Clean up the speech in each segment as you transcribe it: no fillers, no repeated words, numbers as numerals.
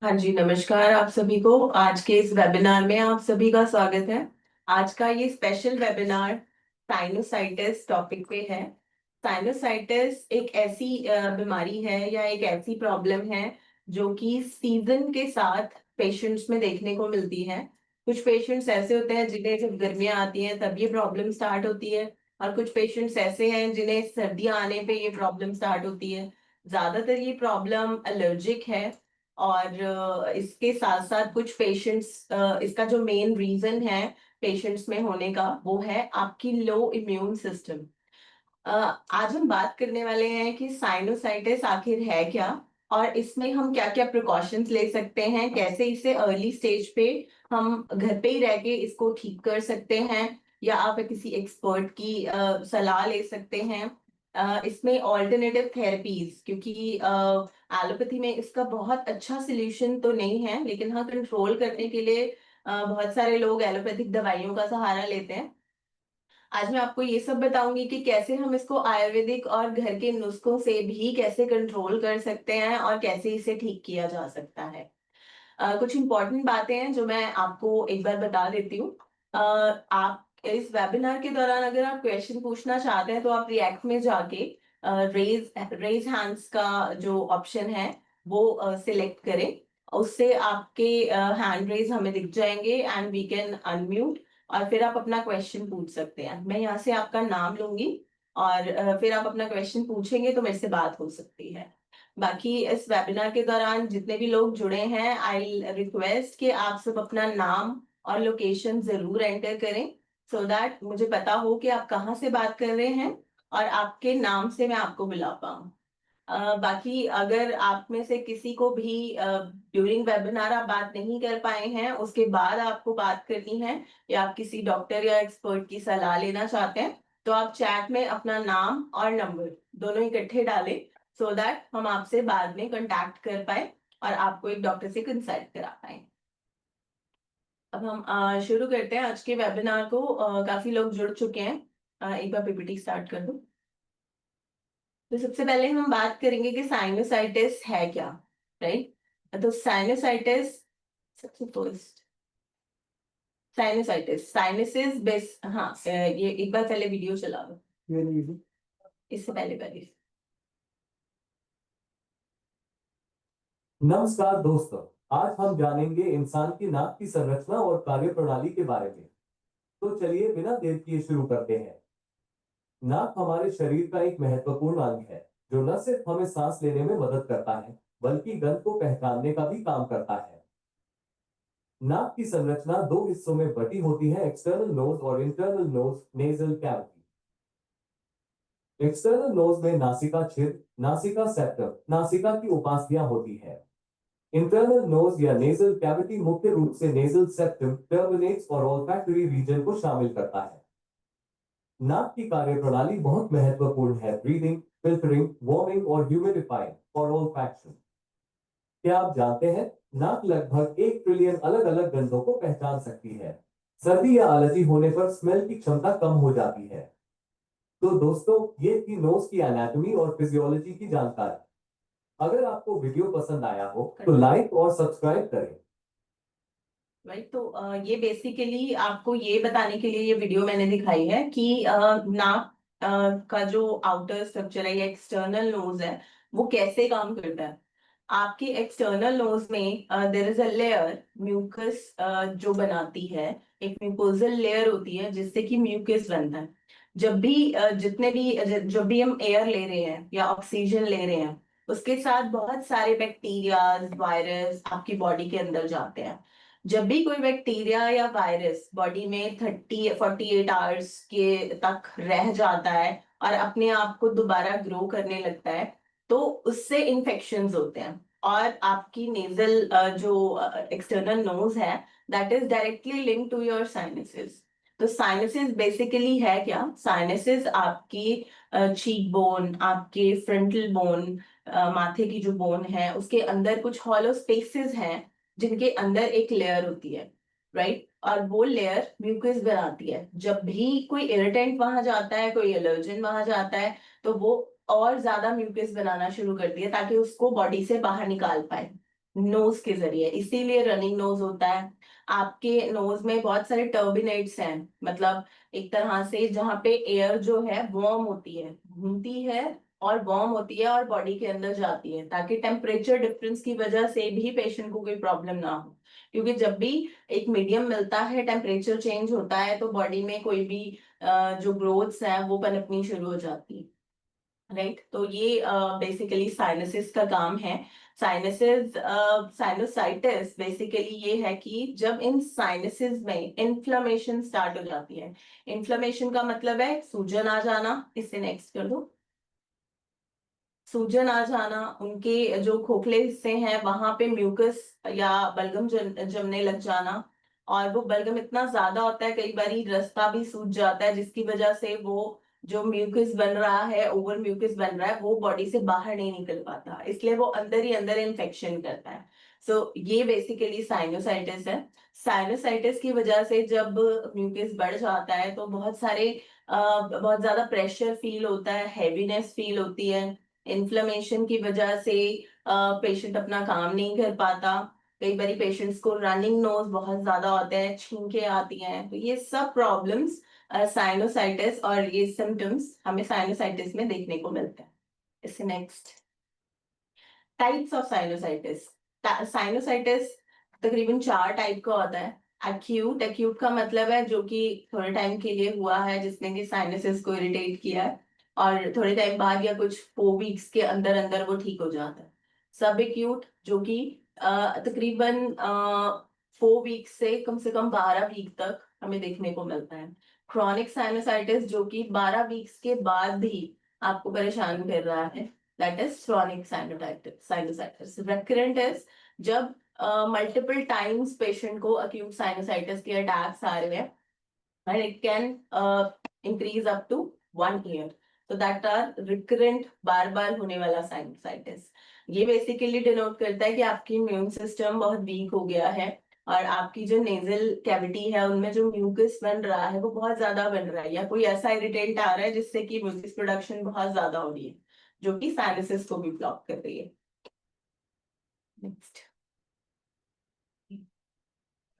हाँ जी, नमस्कार आप सभी को। आज के इस वेबिनार में आप सभी का स्वागत है। आज का ये स्पेशल वेबिनार साइनोसाइटिस टॉपिक पे है। साइनोसाइटिस एक ऐसी बीमारी है या एक ऐसी प्रॉब्लम है जो कि सीजन के साथ पेशेंट्स में देखने को मिलती है। कुछ पेशेंट्स ऐसे होते हैं जिन्हें जब गर्मियाँ आती हैं तब ये प्रॉब्लम स्टार्ट होती है, और कुछ पेशेंट्स ऐसे हैं जिन्हें सर्दियाँ आने पे ये प्रॉब्लम स्टार्ट होती है। ज्यादातर ये प्रॉब्लम एलर्जिक है, और इसके साथ साथ कुछ पेशेंट्स, इसका जो मेन रीजन है पेशेंट्स में होने का वो है आपकी लो इम्यून सिस्टम। आज हम बात करने वाले हैं कि साइनोसाइटिस आखिर है क्या, और इसमें हम क्या क्या प्रिकॉशंस ले सकते हैं, कैसे इसे अर्ली स्टेज पे हम घर पे ही रह के इसको ठीक कर सकते हैं, या आप किसी एक्सपर्ट की सलाह ले सकते हैं। इसमें ऑल्टरनेटिव थेरेपीज, क्योंकि एलोपैथी में इसका बहुत अच्छा सोल्यूशन तो नहीं है, लेकिन हाँ कंट्रोल करने के लिए बहुत सारे लोग एलोपैथिक दवाइयों का सहारा लेते हैं। आज मैं आपको ये सब बताऊंगी कि कैसे हम इसको आयुर्वेदिक और घर के नुस्खों से भी कैसे कंट्रोल कर सकते हैं और कैसे इसे ठीक किया जा सकता है। कुछ इंपॉर्टेंट बातें हैं जो मैं आपको एक बार बता देती हूँ। आप इस वेबिनार के दौरान अगर आप क्वेश्चन पूछना चाहते हैं तो आप रिएक्ट में जाके रेज रेज हैंड्स का जो ऑप्शन है वो सिलेक्ट करें। उससे आपके हैंड रेज हमें दिख जाएंगे एंड वी कैन अनम्यूट, और फिर आप अपना क्वेश्चन पूछ सकते हैं। मैं यहाँ से आपका नाम लूंगी और फिर आप अपना क्वेश्चन पूछेंगे तो मेरे से बात हो सकती है। बाकी इस वेबिनार के दौरान जितने भी लोग जुड़े हैं, आई रिक्वेस्ट कि आप सब अपना नाम और लोकेशन जरूर एंटर करें, सो दैट मुझे पता हो कि आप कहाँ से बात कर रहे हैं और आपके नाम से मैं आपको बुला पाऊँ। बाकी अगर आप में से किसी को भी ड्यूरिंग वेबिनार आप बात नहीं कर पाए हैं, उसके बाद आपको बात करनी है, या आप किसी डॉक्टर या एक्सपर्ट की सलाह लेना चाहते हैं, तो आप चैट में अपना नाम और नंबर दोनों इकट्ठे डालें, सो दैट हम आपसे बाद में कांटेक्ट कर पाए और आपको एक डॉक्टर से कंसल्ट करा पाए। अब हम शुरू करते हैं आज के वेबिनार को। काफी लोग जुड़ चुके हैं। एक बार पीपीटी स्टार्ट कर दो। तो सबसे पहले हम बात करेंगे कि साइनोसाइटिस है क्या, राइट। तो साइनोसाइटिस, सबसे फर्स्ट साइनोसाइटिस साइनसिस बेस, हाँ ये एक बार पहले वीडियो चला दो, इससे पहले पहले। नमस्कार दोस्तों। आज हम जानेंगे इंसान की नाक की संरचना और कार्यप्रणाली के बारे में। तो चलिए बिना देर किए शुरू करते हैं। नाक हमारे शरीर का एक महत्वपूर्ण अंग है जो न सिर्फ हमें सांस लेने में मदद करता है बल्कि गंध को पहचानने का भी काम करता है। नाक की संरचना दो हिस्सों में बटी होती है, एक्सटर्नल नोज और internal nose nasal cavity. External nose में नासिका छिद्र, नासिका सेप्टम, नासिका की उपास्थियां होती है। इंटरनल नोज या नेजल कैविटी मुख्य रूप से नेजल सेप्टम, टर्मिनेट्स और ऑल्फैक्टरी रीजन को शामिल करता है। नाक की कार्यप्रणाली बहुत महत्वपूर्ण है, ब्रीदिंग, फिल्टरिंग, वार्मिंग और ह्यूमिडिफाइंग और ऑल्फैक्शन। क्या आप जानते हैं नाक लगभग 1 ट्रिलियन अलग अलग गंधों को पहचान सकती है। सर्दी या एलर्जी होने पर स्मेल की क्षमता कम हो जाती है। तो दोस्तों, ये थी नोज की एनाटॉमी और फिजियोलॉजी की जानकारी। अगर आपको वीडियो पसंद आया हो तो लाइक और सब्सक्राइब करें। राइट, तो ये बेसिकली आपको ये बताने के लिए ये वीडियो मैंने दिखाई है कि नाक का जो आउटर स्ट्रक्चर है या एक्सटर्नल नोज है वो कैसे काम करता है। आपके एक्सटर्नल नोज में there is a layer mucus जो बनाती है, एक म्यूकोजल लेयर होती है जिससे कि म्यूकस बनता है। जब भी जब भी हम एयर ले रहे हैं या ऑक्सीजन ले रहे हैं, उसके साथ बहुत सारे बैक्टीरिया वायरस आपकी बॉडी के अंदर जाते हैं। जब भी कोई बैक्टीरिया या वायरस बॉडी में 48 आवर्स के तक रह जाता है और अपने आप को दोबारा ग्रो करने लगता है, तो उससे इन्फेक्शंस होते हैं। और आपकी नेजल जो एक्सटर्नल नोज है, that is directly link to your sinuses. तो साइनसेस बेसिकली है क्या? साइनसेस आपकी चीक बोन, आपके फ्रंटल बोन, माथे की जो बोन है उसके अंदर कुछ हॉलो स्पेसेस हैं जिनके अंदर एक लेयर होती है, राइट। और वो लेयर म्यूकस बनाती है। जब भी कोई इरिटेंट वहां जाता है, कोई एलर्जन वहां जाता है, तो वो और ज्यादा म्यूकस बनाना शुरू करती है ताकि उसको बॉडी से बाहर निकाल पाए। नोज के जरिए, इसीलिए रनिंग नोज होता है। आपके नोज में बहुत सारे टर्बिनेट्स हैं, मतलब एक तरह से जहाँ पे एयर जो है वार्म होती है, घूमती है और वार्म होती है और बॉडी के अंदर जाती है, ताकि टेम्परेचर डिफरेंस की वजह से भी पेशेंट को कोई प्रॉब्लम ना हो। क्योंकि जब भी एक मीडियम मिलता है, टेम्परेचर चेंज होता है, तो बॉडी में कोई भी जो ग्रोथ्स है वो पनपनी शुरू हो जाती है। राइट, तो ये बेसिकली साइनसिस का काम है। साइनसिस, साइनोसाइटिस बेसिकली ये है कि जब इन साइनसिस में इन्फ्लेमेशन स्टार्ट हो जाती है। इन्फ्लेमेशन का मतलब है सूजन आ जाना, इससे नेक्स्ट कर दो। सूजन आ जाना, उनके जो खोखले हिस्से हैं वहां पे म्यूकस या बलगम जमने लग जाना। और वो बलगम इतना ज्यादा होता है, कई बार रास्ता भी सूज जाता है, जिसकी वजह से वो जो म्यूकस बन रहा है, ओवर म्यूकस बन रहा है, वो बॉडी से बाहर नहीं निकल पाता, इसलिए वो अंदर ही अंदर इन्फेक्शन करता है। सो ये बेसिकली साइनोसाइटिस है। साइनोसाइटिस की वजह से जब म्यूकस बढ़ जाता है तो बहुत ज्यादा प्रेशर फील होता है, हैवीनेस फील होती है। इन्फ्लेमेशन की वजह से पेशेंट अपना काम नहीं कर पाता। कई बार पेशेंट्स को रनिंग नोज बहुत ज्यादा होता है, छींकें आती हैं, तो ये सब प्रॉब्लम्स साइनोसाइटिस और ये सिम्टम्स हमें साइनोसाइटिस में देखने को मिलते हैं। इससे next, types of sinusitis. Sinusitis तकरीबन 4 टाइप का होता है। एक्यूट, एक्यूट का मतलब है जो कि थोड़े टाइम के लिए हुआ है, जिसने कि साइनसेस को इरिटेट किया है, और थोड़े टाइम बाद या कुछ 4 वीक्स के अंदर अंदर वो ठीक हो जाता है। सब एक्यूट जो कि तकरीबन 4 वीक्स से कम 12 वीक तक हमें देखने को मिलता है। क्रॉनिक साइनोसाइटिस जो कि 12 वीक्स के बाद भी आपको परेशान कर रहा है, that is chronic sinusitis. Recurrent is जब मल्टीपल टाइम्स पेशेंट को acute sinusitis के अटैक्स आ रहे हैं, and it can increase up to 1 year. So that are recurrent, बार बार होने वाला sinusitis. ये बेसिकली डिनोट करता है कि आपकी इम्यून सिस्टम बहुत वीक हो गया है, और आपकी जो नेजल कैविटी है उनमें जो म्यूकस बन रहा है वो बहुत ज्यादा बन रहा है, या कोई ऐसा इरिटेंट आ रहा है जिससे कि म्यूकस प्रोडक्शन बहुत ज्यादा हो रही है, जो कि साइनसेस को भी ब्लॉक कर रही है। नेक्स्ट,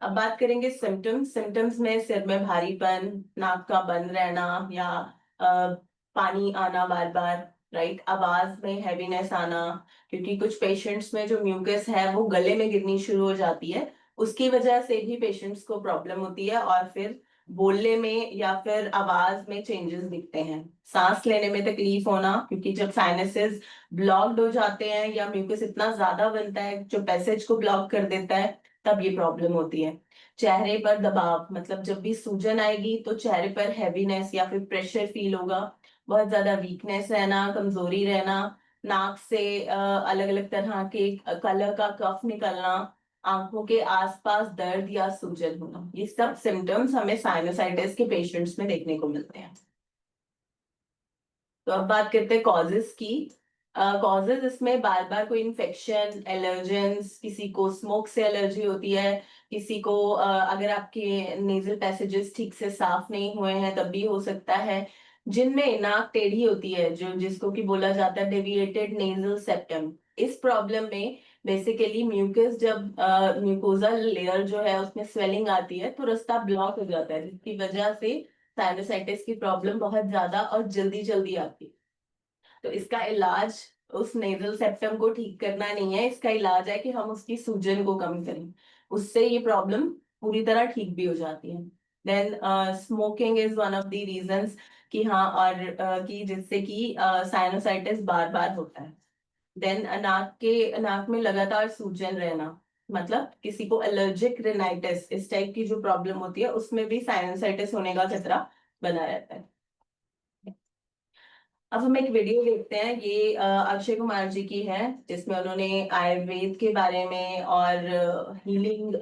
अब बात करेंगे सिम्टम्स। सिम्टम्स में सिर में भारीपन, नाक का बंद रहना, या पानी आना बार बार, राइट, आवाज में हैवीनेस आना, क्योंकि कुछ पेशेंट्स में जो म्यूकस है वो गले में गिरनी शुरू हो जाती है, उसकी वजह से भी पेशेंट्स को प्रॉब्लम होती है, और फिर बोलने में या फिर आवाज में चेंजेस दिखते हैं। सांस लेने में तकलीफ होना, क्योंकि जब साइनसेस ब्लॉक्ड हो जाते हैं या म्यूकस इतना ज्यादा बनता है जो पैसेज को ब्लॉक कर देता है, तब ये प्रॉब्लम होती है। चेहरे पर दबाव, मतलब जब भी सूजन आएगी तो चेहरे पर हैवीनेस या फिर प्रेशर फील होगा। बहुत ज्यादा वीकनेस रहना, कमजोरी रहना, नाक से अलग अलग तरह के कलर का कफ निकलना, आंखों के आसपास दर्द या सूजन होना, ये सब सिम्टम्स हमें साइनोसाइटिस के पेशेंट्स में देखने को मिलते हैं। तो अब बात करते हैं कॉजेस की। कॉजेस इसमें बार बार कोई इन्फेक्शन, एलर्जेंस, किसी को स्मोक से एलर्जी होती है, किसी को अगर आपके नेजल पैसेजेस ठीक से साफ नहीं हुए हैं तब भी हो सकता है। जिनमें नाक टेढ़ी होती है, जो जिसको कि बोला जाता है डेविएटेड नेजल सेप्टम, इस प्रॉब्लम में बेसिकली म्यूकस, जब म्यूकोजल लेयर जो है उसमें स्वेलिंग आती है तो रास्ता ब्लॉक हो जाता है, जिसकी वजह से साइनोसाइटिस की प्रॉब्लम बहुत ज्यादा और जल्दी जल्दी आती है। तो इसका इलाज उस नेजल सेप्टम को ठीक करना नहीं है, इसका इलाज है कि हम उसकी सूजन को कम करें, उससे ये प्रॉब्लम पूरी तरह ठीक भी हो जाती है। Then smoking is one of the reasons कि हाँ, और कि जिससे कि साइनोसाइटिस बार बार होता है। देन नाक में लगातार सूजन रहना, मतलब किसी को एलर्जिक रिनाइटिस इस टाइप की जो प्रॉब्लम होती है उसमें भी साइनोसाइटिस होने का खतरा बना रहता है। अब हम एक वीडियो देखते हैं, ये अक्षय कुमार जी की है, जिसमें उन्होंने आयुर्वेद के बारे में और हीलिंग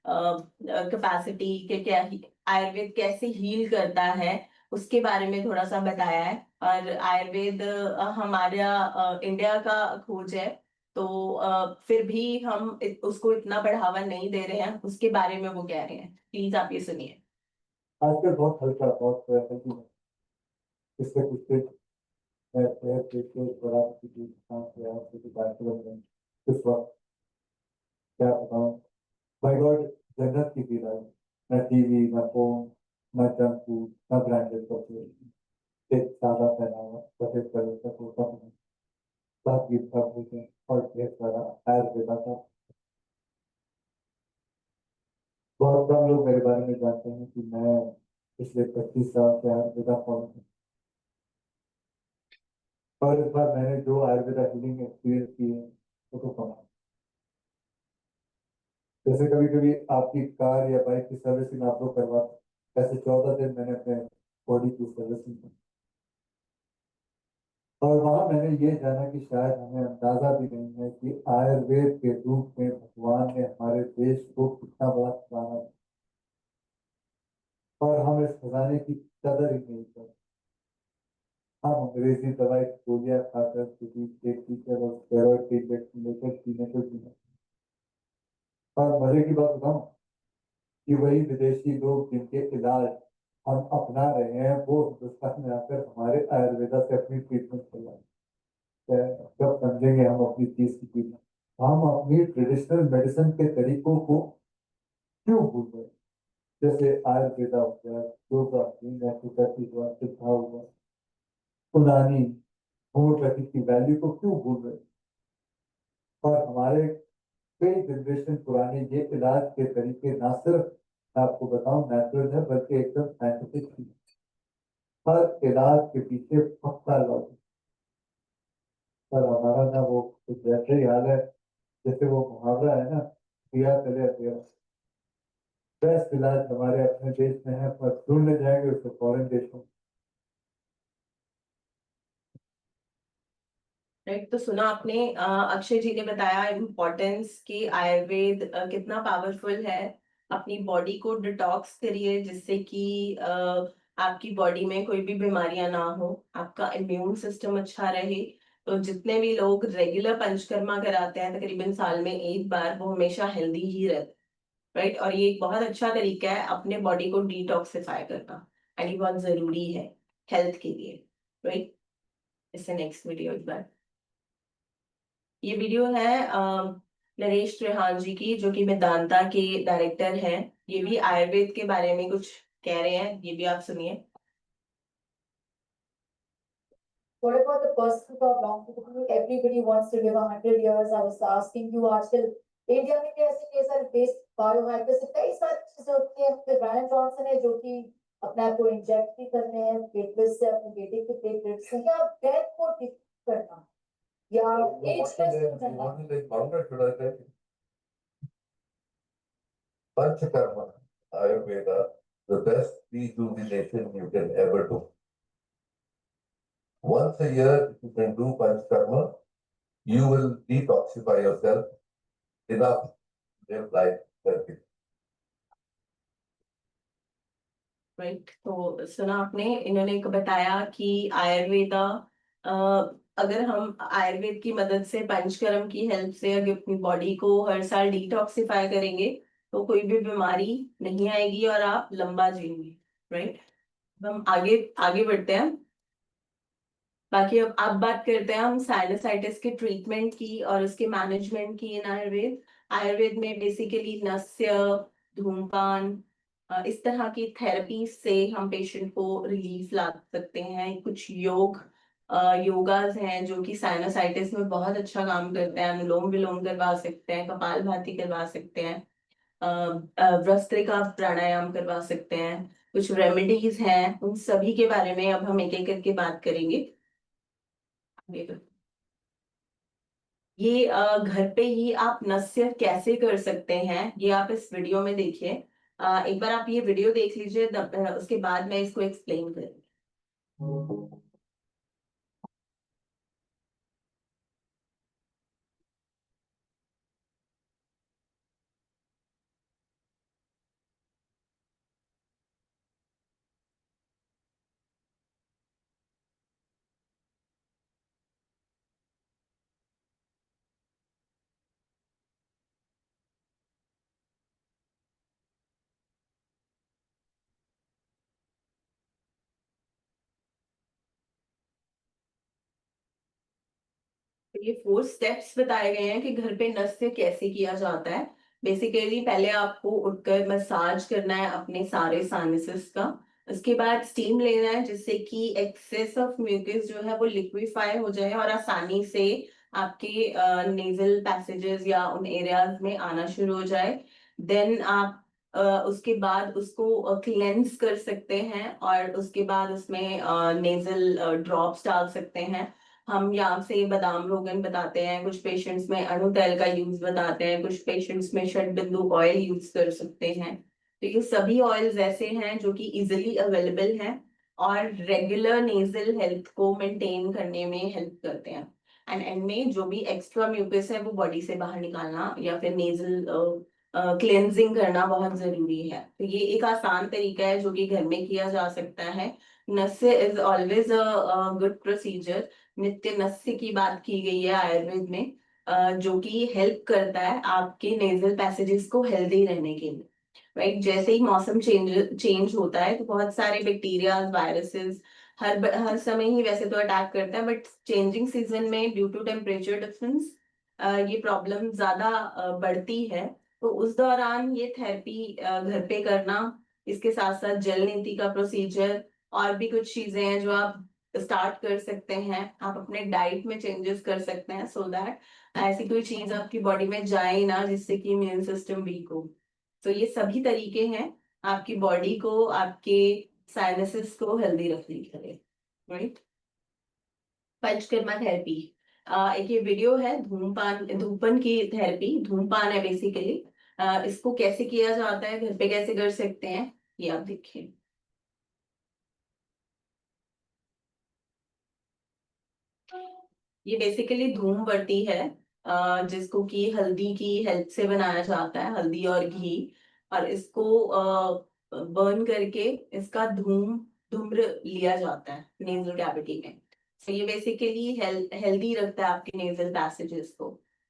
कैपेसिटी के क्या आयुर्वेद कैसे हील करता है उसके बारे में थोड़ा सा बताया है। और आयुर्वेद हमारा इंडिया का खोज है, तो फिर भी हम उसको इतना बढ़ावा नहीं दे रहे हैं, उसके बारे में वो कह रहे हैं। प्लीज आप ये सुनिए। आजकल बहुत हल्का, बहुत हल्की है। इससे कुछ कुछ बड़ा कुछ सांस लिया, कुछ बात बन रही इस वक्त बाकी सब मुझे और ढेर सारा आयुर्वेदा का। बहुत कम लोग मेरे बारे में जानते हैं कि मैं पिछले 25 साल से आयुर्वेदा फॉलो करता हूँ, और इस बार मैंने जो आयुर्वेदा हीलिंग एक्सपीरियंस की है वो तो कम है। जैसे कभी कभी आपकी कार या बाइक की सर्विसिंग आप लोग करवाते, ऐसे 14 दिन मैंने अपने बॉडी की सर्विसिंग की, और वहां मैंने ये जाना कि शायद हमें अंदाजा भी नहीं है कि आयुर्वेद के रूप में भगवान ने हमारे देश को कितना बड़ा खजाना दिया, और हम इस खजाने की कदर ही नहीं करते। हम अंग्रेजी दवाई गोलियां खाकर किसी एक टीचर और स्टेरॉइड के इंजेक्शन लेकर जीने को जीना। और मजे की बात बताऊं कि वही विदेशी लोग जिनके इलाज हम अपना रहे हैं वो हिंदुस्तान में आकर हमारे आयुर्वेदा से अपनी ट्रीटमेंट करवाए हैं। कब समझेंगे हम अपनी चीज की कीमत? हम अपनी ट्रेडिशनल मेडिसिन के तरीकों को क्यों भूल गए? जैसे आयुर्वेदा हो गया, योगा, नेचुरोपैथी हुआ, सिद्धा हुआ, यूनानी, होम्योपैथी की वैल्यू को क्यों भूल गए? और हमारे कई जनरेशन पुराने ये इलाज के तरीके ना सिर्फ, मैं आपको बताऊं, नेचुरल है बल्कि एकदम साइंटिफिक भी है। हर इलाज के पीछे पक्का लॉजिक। पर हमारा ना वो कुछ वैसे ही हाल है जैसे वो मुहावरा है ना, दिया तले दिया। बेस्ट इलाज हमारे अपने देश में है, पर ढूंढने जाएंगे उसको फॉरेन देशों में। राइट, तो सुना आपने, अक्षय जी ने बताया इम्पोर्टेंस कि आयुर्वेद कितना पावरफुल है। अपनी बॉडी को डिटॉक्स करिए जिससे कि आपकी बॉडी में कोई भी बीमारियां ना हो, आपका इम्यून सिस्टम अच्छा रहे। तो जितने भी लोग रेगुलर पंचकर्मा कराते हैं तकरीबन साल में एक बार, वो हमेशा हेल्दी ही रहते। राइट, और ये एक बहुत अच्छा तरीका है अपने बॉडी को डिटॉक्सिफाई करना, एंड ये बहुत जरूरी है हेल्थ के लिए। राइट, इससे नेक्स्ट वीडियो एक बार। ये वीडियो है नरेश त्रिहान जी की, जो कि वेदांता के डायरेक्टर हैं। ये भी आयुर्वेद के बारे में कुछ कह रहे हैं, ये भी आप सुनिए। What about the person for longevity? Everybody wants to live 100 years. I was asking you आजकल इंडिया में भी ऐसे कई सारे बेस्ट बायोहैकर से कई सारी चीजें होती हैं। फिर ब्रायन जॉनसन है जो कि अपने आप को इंजेक्ट भी करने हैं प्लेटलेट्स से, अपने बेटे के प्लेटलेट्स से, या डेथ को डिफीट करना, या एजलेस करना। Panchakarma, Ayurveda, the best rejuvenation you can ever do. Once a year, if you can do Panchakarma, you will detoxify yourself enough to live life healthy. Right, तो सुना आपने, इन्होंने एक बताया कि आयुर्वेदा, अ, अगर हम आयुर्वेद की मदद से, पंचकर्म की हेल्प से अगर अपनी बॉडी को हर साल डिटॉक्सिफाई करेंगे तो कोई भी बीमारी नहीं आएगी और आप लंबा जिएंगे। राइट, हम आगे आगे बढ़ते हैं। बाकी अब बात करते हैं हम साइनसाइटिस के ट्रीटमेंट की और उसके मैनेजमेंट की इन आयुर्वेद। आयुर्वेद में बेसिकली नस्य, धूमपान, इस तरह की थेरेपी से हम पेशेंट को रिलीफ ला सकते हैं। कुछ योगाज हैं जो कि साइनसाइटिस में बहुत अच्छा काम करते हैं। अनुलोम विलोम करवा सकते हैं, कपालभाति करवा सकते हैं, भस्त्रिका प्राणायाम करवा सकते हैं। कुछ रेमेडीज हैं, उन सभी के बारे में अब हम एक एक करके बात करेंगे। ये घर पे ही आप नस्य कैसे कर सकते हैं, ये आप इस वीडियो में देखिए। एक बार आप ये वीडियो देख लीजिए, उसके बाद मैं इसको एक्सप्लेन करूँ। तो ये 4 स्टेप्स बताए गए हैं कि घर पे नस्य कैसे किया जाता है। बेसिकली पहले आपको उठकर मसाज करना है अपने सारे साइनसेस का। उसके बाद स्टीम लेना है जिससे कि एक्सेस ऑफ म्यूकस जो है वो लिक्विफाई हो जाए और आसानी से आपके नेजल पैसेजेस या उन एरियाज में आना शुरू हो जाए। देन आप उसके बाद उसको क्लेंस कर सकते हैं और उसके बाद उसमें नेजल ड्रॉप्स डाल सकते हैं। हम यहाँ से बादाम रोगन बताते हैं, कुछ पेशेंट्स में अणु तेल का यूज बताते हैं, कुछ पेशेंट्स में षटबिंदु ऑयल यूज कर सकते हैं। तो ये सभी ऑयल्स ऐसे हैं जो कि इजिली अवेलेबल हैं और रेगुलर नेजल हेल्थ को मेंटेन करने में हेल्प करते हैं। एंड एंड में जो भी एक्स्ट्रा म्यूकस है वो बॉडी से बाहर निकालना या फिर नेजल क्लेंजिंग करना बहुत जरूरी है। तो ये एक आसान तरीका है जो कि घर में किया जा सकता है। Nasya is always a good procedure. नित्य नस्य की बात की गई है आयुर्वेद में, जो कि हेल्प करता है आपके नेजल पैसेजेस को हेल्दी रहने के लिए। राइट, जैसे ही मौसम चेंज चेंज होता है तो बहुत सारे बैक्टीरिया वायरसेस हर समय ही वैसे तो अटैक करता है, बट चेंजिंग सीजन में ड्यू टू टेम्परेचर डिफरेंस ये प्रॉब्लम ज्यादा बढ़ती है। तो उस दौरान ये थेरेपी घर पे करना, इसके साथ साथ जल नीति का प्रोसीजर और भी कुछ चीजें हैं जो आप स्टार्ट कर सकते हैं। आप अपने डाइट में चेंजेस कर सकते हैं सो दैट ऐसी कोई चीज आपकी बॉडी में जाए ना जिससे कि इम्यून सिस्टम वीक हो। तो ये सभी तरीके हैं आपकी बॉडी को, आपके साइनसेस को हेल्दी रखने के लिए। राइट, पंचकर्मा थेरेपी, एक ये वीडियो है धूमपान की थेरेपी, धूमपान है बेसिकली। इसको कैसे किया जाता है, घर पे कैसे कर सकते हैं, ये आप देखिए। ये बेसिकली धूमबत्ती है, जिसको कि हल्दी की हेल्प से बनाया जाता है, हल्दी और घी। और इसको बर्न करके इसका धूम्र लिया जाता है नेजल कैविटी में। तो ये बेसिकली हेल्दी रखता है आपके नेजल पैसेजेस को।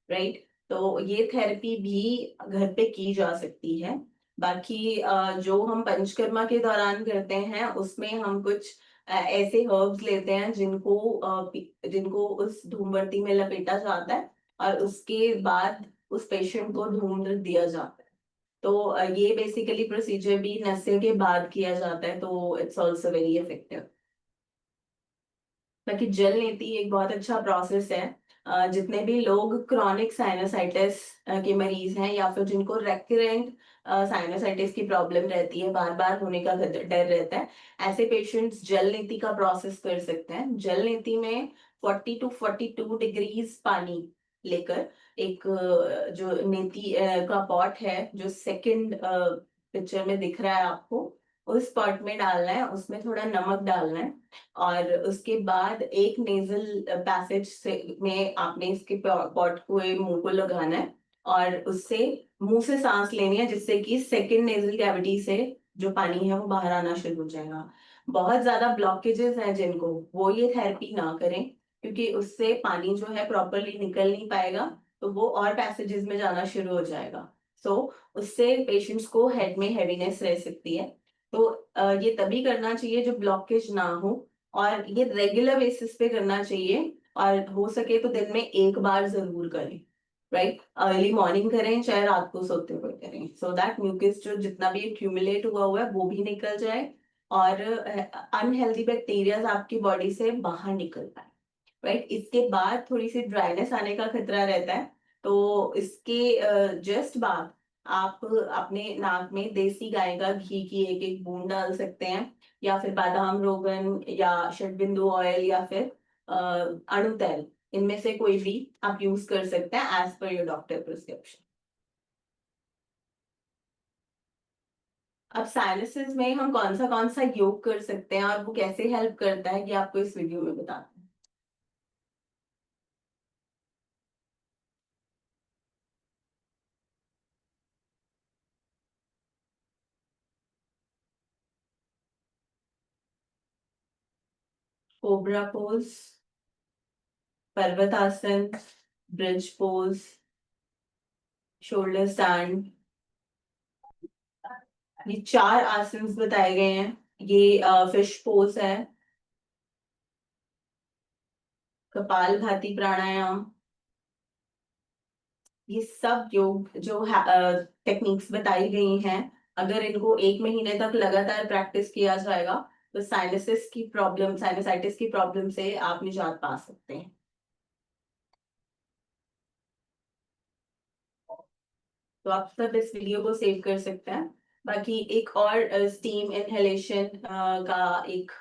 राइट, तो ये थेरेपी भी घर पे की जा सकती है। बाकी जो हम पंचकर्मा के दौरान करते हैं उसमें हम कुछ ऐसे हर्ब्स लेते हैं जिनको उस धूमबत्ती में लपेटा जाता है और उसके बाद उस पेशेंट को धूम्र दिया जाता है। तो ये बेसिकली प्रोसीजर भी नशे के बाद किया जाता है, तो इट्स ऑल्सो वेरी इफेक्टिव। बाकी जल नीति एक बहुत अच्छा प्रोसेस है। जितने भी लोग क्रॉनिक साइनसाइटिस के मरीज हैं या फिर जिनको रेकरेंट साइनसाइटिस की प्रॉब्लम रहती है, बार बार होने का डर रहता है, ऐसे पेशेंट्स जल नीति का प्रोसेस कर सकते हैं। जल नीति में 40 to 42 डिग्रीज पानी लेकर एक जो नीति का पॉट है जो सेकंड पिक्चर में दिख रहा है आपको, उस पॉट में डालना है, उसमें थोड़ा नमक डालना है और उसके बाद एक नेजल पैसेज से में आपने इसके पॉट को मुंह को लगाना है और उससे मुंह से सांस लेनी है जिससे कि सेकंड नेजल कैविटी से जो पानी है वो बाहर आना शुरू हो जाएगा। बहुत ज्यादा ब्लॉकेजेस हैं जिनको, वो ये थेरेपी ना करें क्योंकि उससे पानी जो है प्रॉपरली निकल नहीं पाएगा, तो वो और पैसेजेस में जाना शुरू हो जाएगा। सो उससे पेशेंट्स को हेड में हैवीनेस रह सकती है। तो ये तभी करना चाहिए जो ब्लॉकेज ना हो और ये रेगुलर बेसिस पे करना चाहिए और हो सके तो दिन में एक बार जरूर करें। राइट, अर्ली मॉर्निंग करें चाहे रात को सोते हुए करें, सो दैट म्यूकस जो जितना भी एक्यूमुलेट हुआ है वो भी निकल जाए और अनहेल्दी बैक्टीरिया आपकी बॉडी से बाहर निकल पाए। राइट, इसके बाद थोड़ी सी ड्राइनेस आने का खतरा रहता है, तो इसके जस्ट बाद आप अपने नाक में देसी गाय का घी की एक एक बूंद डाल सकते हैं या फिर बादाम रोगन या षटबिंदु ऑयल या फिर अणु तेल, इनमें से कोई भी आप यूज कर सकते हैं as per your doctor prescription. अब साइनसेस में हम कौन सा योग कर सकते हैं और वो कैसे हेल्प करता है ये आपको इस वीडियो में बताते हैं। कोबरा पोज, पर्वतासन, ब्रिज पोज, शोल्डर स्टैंड, ये 4 आसन बताए गए हैं। ये फिश पोज है, कपाल भाती प्राणायाम, ये सब योग जो टेक्निक्स बताई गई हैं अगर इनको 1 महीने तक लगातार प्रैक्टिस किया जाएगा तो साइनसाइटिस की प्रॉब्लम से आप निजात पा सकते हैं। तो आप सब इस वीडियो को सेव कर सकते हैं। बाकी एक और स्टीम इनहेलेशन का एक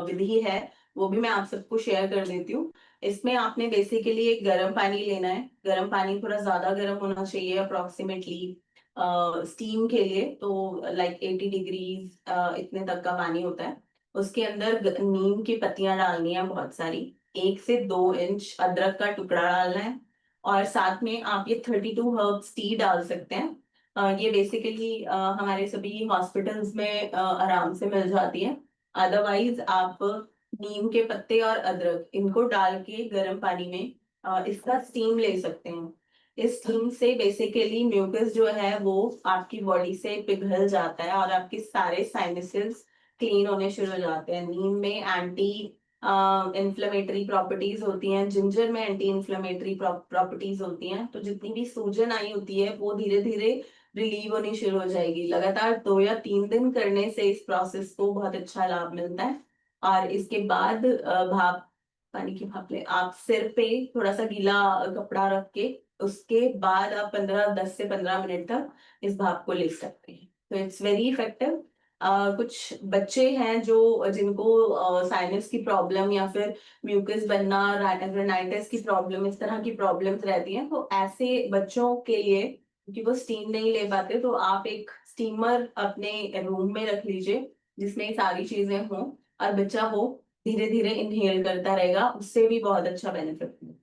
विधि है, वो भी मैं आप सबको शेयर कर देती हूँ। इसमें आपने बेसिकली एक गर्म पानी लेना है। गर्म पानी थोड़ा ज्यादा गर्म होना चाहिए, अप्रोक्सीमेटली स्टीम के लिए तो लाइक 80 डिग्रीज इतने तक का पानी होता है। उसके अंदर नीम की पत्तियां डालनी है बहुत सारी। 1 से 2 इंच अदरक का टुकड़ा डालना है। और साथ में आप ये 32 हर्ब्स टी डाल सकते हैं। ये बेसिकली हमारे सभी हॉस्पिटल्स में आराम से मिल जाती है। अदरवाइज आप नीम के पत्ते और अदरक इनको डाल के गर्म पानी में इसका स्टीम ले सकते हैं। इस स्टीम से बेसिकली म्यूकस जो है वो आपकी बॉडी से पिघल जाता है और आपके सारे साइनसेस क्लीन होने शुरू हो जाते हैं। नीम में एंटी इन्फ्लेमेटरी प्रॉपर्टीज होती हैं, जिंजर में एंटी इन्फ्लेमेटरी प्रॉपर्टीज होती हैं। तो जितनी भी सूजन आई होती है वो धीरे धीरे रिलीव होनी शुरू हो जाएगी। लगातार 2 या 3 दिन करने से इस प्रोसेस को बहुत अच्छा लाभ मिलता है। और इसके बाद भाप, पानी की भाप ले आप सिर पे थोड़ा सा गीला कपड़ा रख के उसके बाद आप 10 से 15 मिनट तक इस भाप को ले सकते हैं। तो इट्स वेरी इफेक्टिव। कुछ बच्चे हैं जो जिनको साइनस की प्रॉब्लम या फिर म्यूकस बनना, राइनाइटिस की प्रॉब्लम, इस तरह की प्रॉब्लम्स रहती हैं, तो ऐसे बच्चों के लिए क्योंकि वो स्टीम नहीं ले पाते, तो आप एक स्टीमर अपने रूम में रख लीजिए जिसमें ये सारी चीजें हों और बच्चा वो धीरे धीरे इनहेल करता रहेगा, उससे भी बहुत अच्छा बेनिफिट है।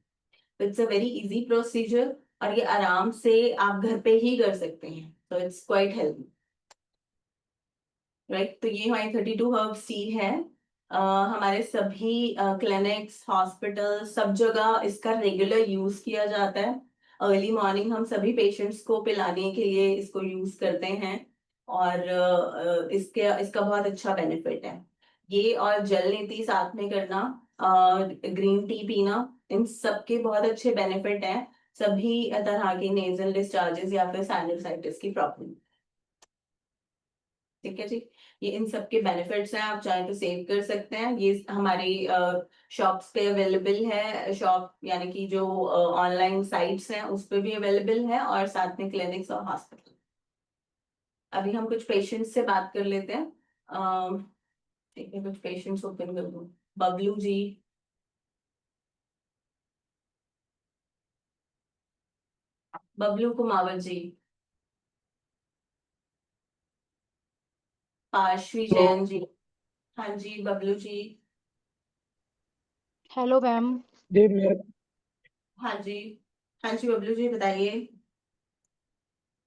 It's a very easy procedure और ये आराम से आप घर पे ही कर सकते हैं। तो इट्स क्वाइट हेल्दी, राइट। तो ये हमारी 32 हर्ब्स टी है। हमारे सभी क्लिनिक्स, हॉस्पिटल, सब जगह इसका रेगुलर यूज किया जाता है। अर्ली मॉर्निंग हम सभी पेशेंट्स को पिलाने के लिए इसको यूज करते हैं। और इसके इसका बहुत अच्छा बेनिफिट है। ये और जल नीति साथ में करना, ग्रीन टी पीना, इन सब के बहुत अच्छे बेनिफिट हैं सभी तरह के नेजल डिस्चार्जेस या फिर साइनसाइटिस की प्रॉब्लम। ठीक है जी। ये इन सब के बेनिफिट्स हैं, आप चाहे तो सेव कर सकते हैं। ये हमारी शॉप्स पे अवेलेबल है, शॉप यानी कि जो ऑनलाइन साइट्स हैं उस पे भी अवेलेबल है, और साथ में क्लिनिक्स और हॉस्पिटल। अभी हम कुछ पेशेंट्स से बात कर लेते हैं। ठीक है, कुछ पेशेंट्स ओपन कर दूं। बबलू जी, बबलू कुमावत जी, पार्श्वी तो जैन जी। हाँ जी बबलू जी। Hello ma'am. जी मेरे हाँ जी, हाँ जी बबलू जी बताइए।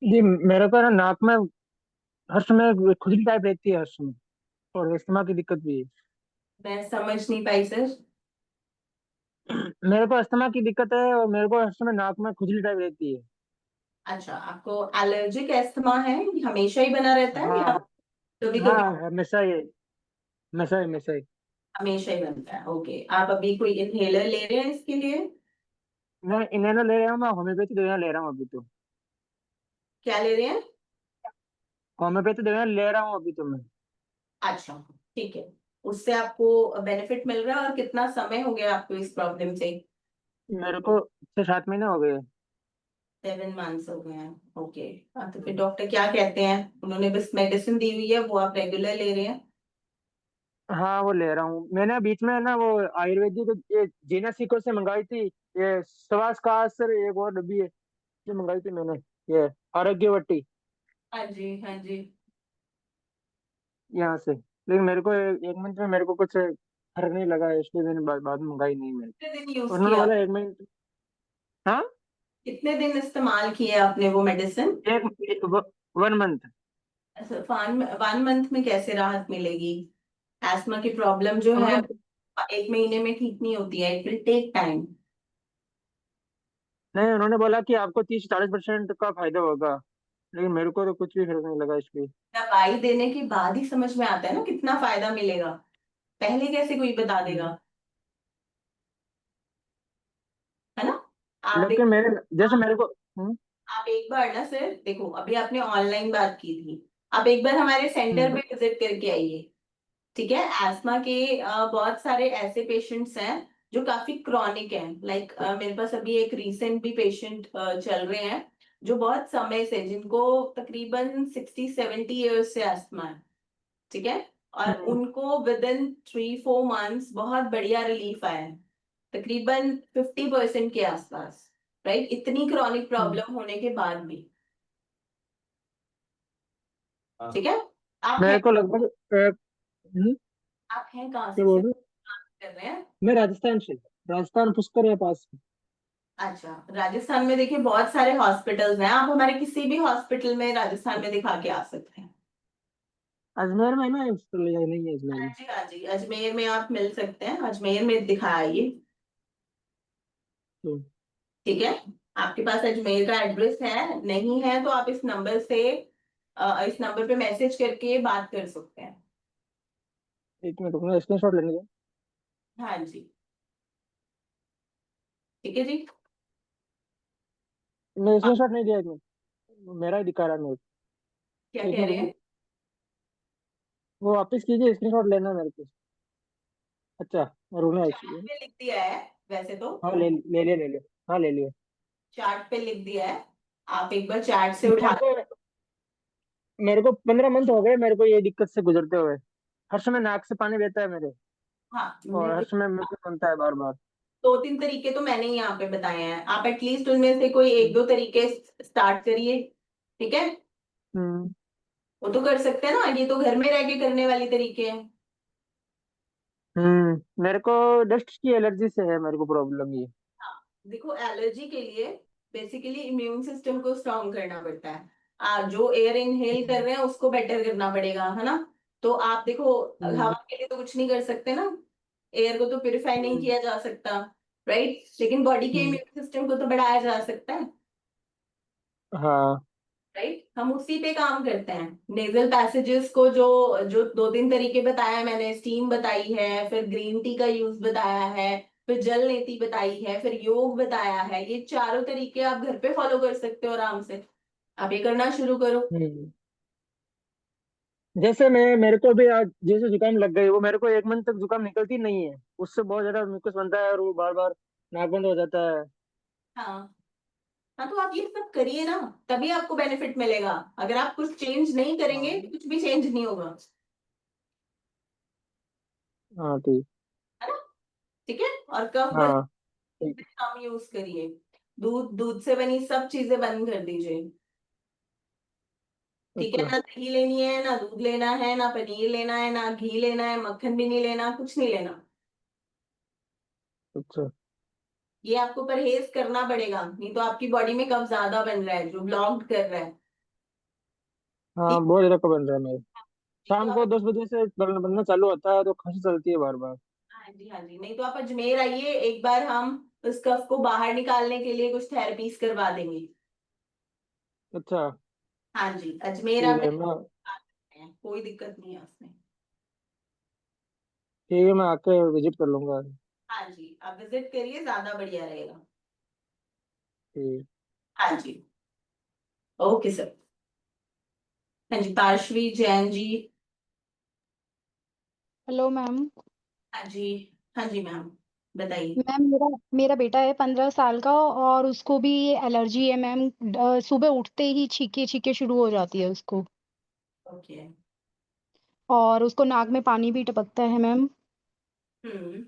जी मेरे को ना नाक में हर समय खुजली टाइप रहती है हर समय, और अस्थमा की दिक्कत भी है। मैं समझ नहीं पाई सर। मेरे को अस्थमा की दिक्कत है और मेरे को हर समय नाक में खुजली टाइप रहती है। अच्छा, आपको एलर्जिक एस्थमा है, हमेशा ही बना रहता है या हाँ। कभी हाँ, कभी? हमेशा ही, हमेशा ही। हमेशा ही बनता है, ओके। आप अभी कोई इनहेलर ले रहे हैं इसके लिए? मैं इन्हें ले रहा हूँ, मैं होम्योपैथी दवाइयाँ ले रहा हूँ अभी तो। क्या ले रहे हैं? होम्योपैथी दवाइयाँ ले रहा हूँ अभी तो मैं। अच्छा, ठीक है। उससे आपको बेनिफिट मिल रहा है, और कितना समय हो गया आपको इस प्रॉब्लम से? मेरे को 6-7 महीने हो गए। 7 मंथ्स हो गए हैं, ओके। हाँ, तो फिर डॉक्टर क्या कहते हैं? उन्होंने बस मेडिसिन दी हुई है, वो आप रेगुलर ले रहे हैं? हाँ, वो ले रहा हूँ। मैंने बीच में ना वो आयुर्वेदिक ये जीना सीको से मंगाई थी, ये श्वास का असर, एक और डब्बी है जो मंगाई थी मैंने, ये आरोग्यवटी, हाँ जी, हाँ जी। यहाँ से। लेकिन मेरे को एक मिनट में मेरे को कुछ फर्क नहीं लगा है, इसलिए मैंने बाद में मंगाई नहीं मैंने। कितने दिन यूज उन्होंने किया? बोला 1 मिनट। हाँ। कितने दिन इस्तेमाल किया आपने वो मेडिसिन? 1 मंथ। अच्छा, 1 मंथ में कैसे राहत मिलेगी? एस्मा की प्रॉब्लम जो है उन्होंने 1 महीने में ठीक नहीं होती है, इट विल टेक टाइम। नहीं, उन्होंने बोला कि आपको 30-40% का फायदा होगा, लेकिन मेरे को तो कुछ भी फर्क नहीं लगा इसलिए। दवाई देने के बाद ही समझ में आता है ना कितना फायदा मिलेगा, पहले कैसे कोई बता हम्म। देगा? है ना? आप लेकिन देखो, मैंने, जैसे मेरे को। हम्म। आप एक बार ना सर देखो, अभी आपने ऑनलाइन बात की थी, आप एक बार हमारे सेंटर हम्म। पे विजिट करके आइए। ठीक है, एस्थमा के बहुत सारे ऐसे पेशेंट्स हैं जो काफी क्रॉनिक हैं। लाइक मेरे पास अभी एक रीसेंट भी पेशेंट चल रहे हैं जो बहुत समय से, जिनको तकरीबन 60-70 ईयर्स से एस्थमा है। ठीक है, और हम्म। उनको विद इन 3-4 मंथ्स बहुत बढ़िया रिलीफ आया है, तकरीबन 50% के आसपास। राइट, इतनी क्रॉनिक हम्म। प्रॉब्लम होने के बाद भी। हाँ। ठीक है, आप हैं, मेरे को लगभग हम्म, आप हैं कहाँ क्या से बोल सर, रहे हो? कर रहे हैं? मैं राजस्थान से, राजस्थान पुष्कर है पास में। अच्छा, राजस्थान में देखिए बहुत सारे हॉस्पिटल्स हैं, आप हमारे किसी भी हॉस्पिटल में राजस्थान में दिखा के आ सकते हैं। अजमेर में है ना हॉस्पिटल, या नहीं है अजमेर हाँ में? जी, हाँ जी, अजमेर में आप मिल सकते हैं, अजमेर में दिखाइए। तो ठीक है, आपके पास अजमेर का एड्रेस है, नहीं है तो आप इस नंबर से, इस नंबर पे मैसेज करके बात कर सकते हैं। एक मिनट रुकना, स्क्रीन शॉट लेने दो। हाँ जी, ठीक है जी। मैं आप स्क्रीन शॉट नहीं दिया, एक मिनट, मेरा ही दिखा रहा है मेरे क्या को। एक कह मिनट रहे रुकिए, हैं? वो वापस कीजिए, स्क्रीन शॉट लेना है मेरे को। अच्छा, रुकना है चार्ट इसलिए। पे लिख दिया है वैसे तो, हाँ ले लिया। हाँ ले लिया। चार्ट पे लिख दिया है, आप एक बार चार्ट से मेरे उठा। को मेरे को 15 मंथ हो गए मेरे को ये दिक्कत से गुजरते हुए। हर समय नाक से पानी बहता है मेरे, हाँ, और हर समय मेरे को सुनता है बार बार। 2-3 तरीके तो मैंने ही यहाँ पे बताए हैं, आप एटलीस्ट उनमें से कोई 1-2 तरीके स्टार्ट करिए। ठीक है, हम्म। वो तो कर सकते हैं ना, ये तो घर में रह के करने वाली तरीके हैं। मेरे को डस्ट की एलर्जी से है, मेरे को प्रॉब्लम ये। हाँ, देखो एलर्जी के लिए बेसिकली इम्यून सिस्टम को स्ट्रॉन्ग करना पड़ता है। जो एयर इनहेल कर हम्म। रहे हैं उसको बेटर करना पड़ेगा, है ना? तो आप देखो, हवा हम्म। के लिए तो कुछ नहीं कर सकते ना, एयर को तो प्योरीफाई नहीं हम्म। किया जा सकता। राइट, लेकिन बॉडी के हम्म। इम्यून सिस्टम को तो बढ़ाया जा सकता है। हाँ। राइट, हम उसी पे काम करते हैं। नेजल पैसेजेस को जो जो 2-3 तरीके बताया मैंने, स्टीम बताई है, फिर ग्रीन टी का यूज बताया है, फिर जल नीति बताई है, फिर योग बताया है, ये चारों तरीके आप घर पे फॉलो कर सकते हो आराम से। आप ये करना शुरू करो। हम्म। जैसे मेरे को भी आज जैसे जुकाम लग गई, वो मेरे को 1 मंथ तक जुकाम निकलती नहीं है, उससे बहुत ज्यादा मुझको बनता है और वो बार बार नाक बंद हो जाता है। हाँ, हाँ, तो आप ये सब करिए ना, तभी आपको बेनिफिट मिलेगा। अगर आप कुछ चेंज नहीं करेंगे हाँ। तो कुछ भी चेंज नहीं होगा। हाँ ठीक। है ना? ठीक है, और कफ बन हाँ ठीक। कम यूज करिए। दूध दूध से बनी सब चीजें बंद कर दीजिए। ठीक है, अच्छा। ना दही लेनी है, ना दूध लेना है, ना पनीर लेना है, ना घी लेना है, मक्खन भी नहीं लेना, कुछ नहीं लेना। अच्छा। ये आपको परहेज करना पड़ेगा, नहीं तो आपकी बॉडी में कफ ज्यादा बन रहा है जो ब्लॉक्ड कर रहा है। हाँ ठीक बहुत ज्यादा का बन रहा है मेरे। नहीं तो शाम को आप, 10 बजे से बनना चालू होता है तो खांसी चलती है बार बार। हाँ जी, हाँ जी, नहीं तो आप अजमेर आइए एक बार, हम उस कफ को बाहर निकालने के लिए कुछ थेरेपीज करवा देंगे। अच्छा हाँ जी, अजमेर ठीक आप है। मैं आ सकते हैं, कोई दिक्कत नहीं है उसमें। ठीक है, मैं आके विजिट कर लूंगा। हाँ जी, आप विजिट करिए, ज्यादा बढ़िया रहेगा। ठीक। हाँ जी, ओके सर। हाँ जी, पार्शवी जैन जी। Hello ma'am. हाँ जी, हाँ जी मैम, बताइए। मैम मेरा मेरा बेटा है 15 साल का और उसको भी एलर्जी है मैम। सुबह उठते ही छींके छींके शुरू हो जाती है उसको। ओके। और उसको नाक में पानी भी टपकता है मैम। हम्म,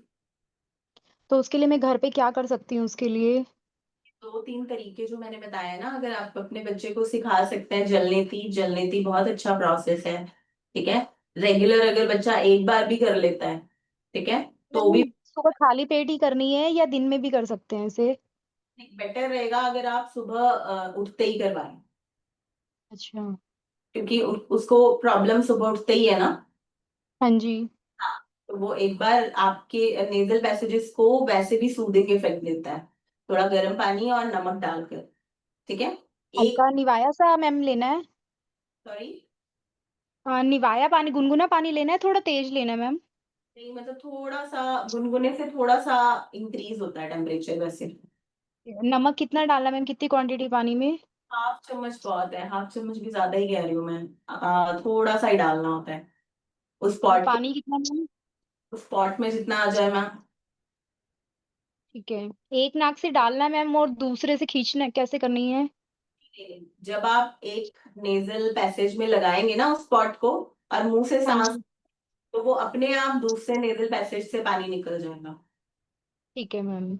तो उसके लिए मैं घर पे क्या कर सकती हूँ उसके लिए? 2-3 तरीके जो मैंने बताया ना, अगर आप अपने बच्चे को सिखा सकते हैं, जलनेती, जलनेती बहुत अच्छा प्रोसेस है। ठीक है, रेगुलर अगर बच्चा एक बार भी कर लेता है, ठीक है, तो भी मैम सुबह खाली पेट ही करनी है या दिन में भी कर सकते हैं इसे? बेटर रहेगा अगर आप सुबह उठते ही करवाएं, अच्छा। क्योंकि उसको प्रॉब्लम सुबह उठते ही है ना। हाँ जी। हाँ, तो वो एक बार आपके नेजल पैसेजेस को वैसे भी सूदिंग इफेक्ट देता है, थोड़ा गर्म पानी और नमक डालकर। ठीक है, एक, हल्का निवाया सा मैम लेना है? सॉरी, निवाया पानी, गुनगुना पानी लेना है, थोड़ा तेज लेना है मैम? नहीं मतलब थोड़ा सा गुनगुने से थोड़ा सा इंक्रीज होता है टेम्परेचर वैसे। नमक कितना डालना है मैम, कितनी क्वांटिटी पानी में? हाफ चम्मच बहुत है, हाफ चम्मच भी ज्यादा ही कह रही हूँ मैं। थोड़ा सा ही डालना होता है उस और पॉट पानी कितना मैम? उस पॉट में जितना आ जाए मैम। ठीक है, एक नाक से डालना है मैम और दूसरे से खींचना है, कैसे करनी है? जब आप एक नेजल पैसेज में लगाएंगे ना उस पॉट को और मुंह से हाँ सांस, जी। तो वो अपने आप दूसरे नेजल पैसेज से पानी निकल जाएगा। ठीक है मैम।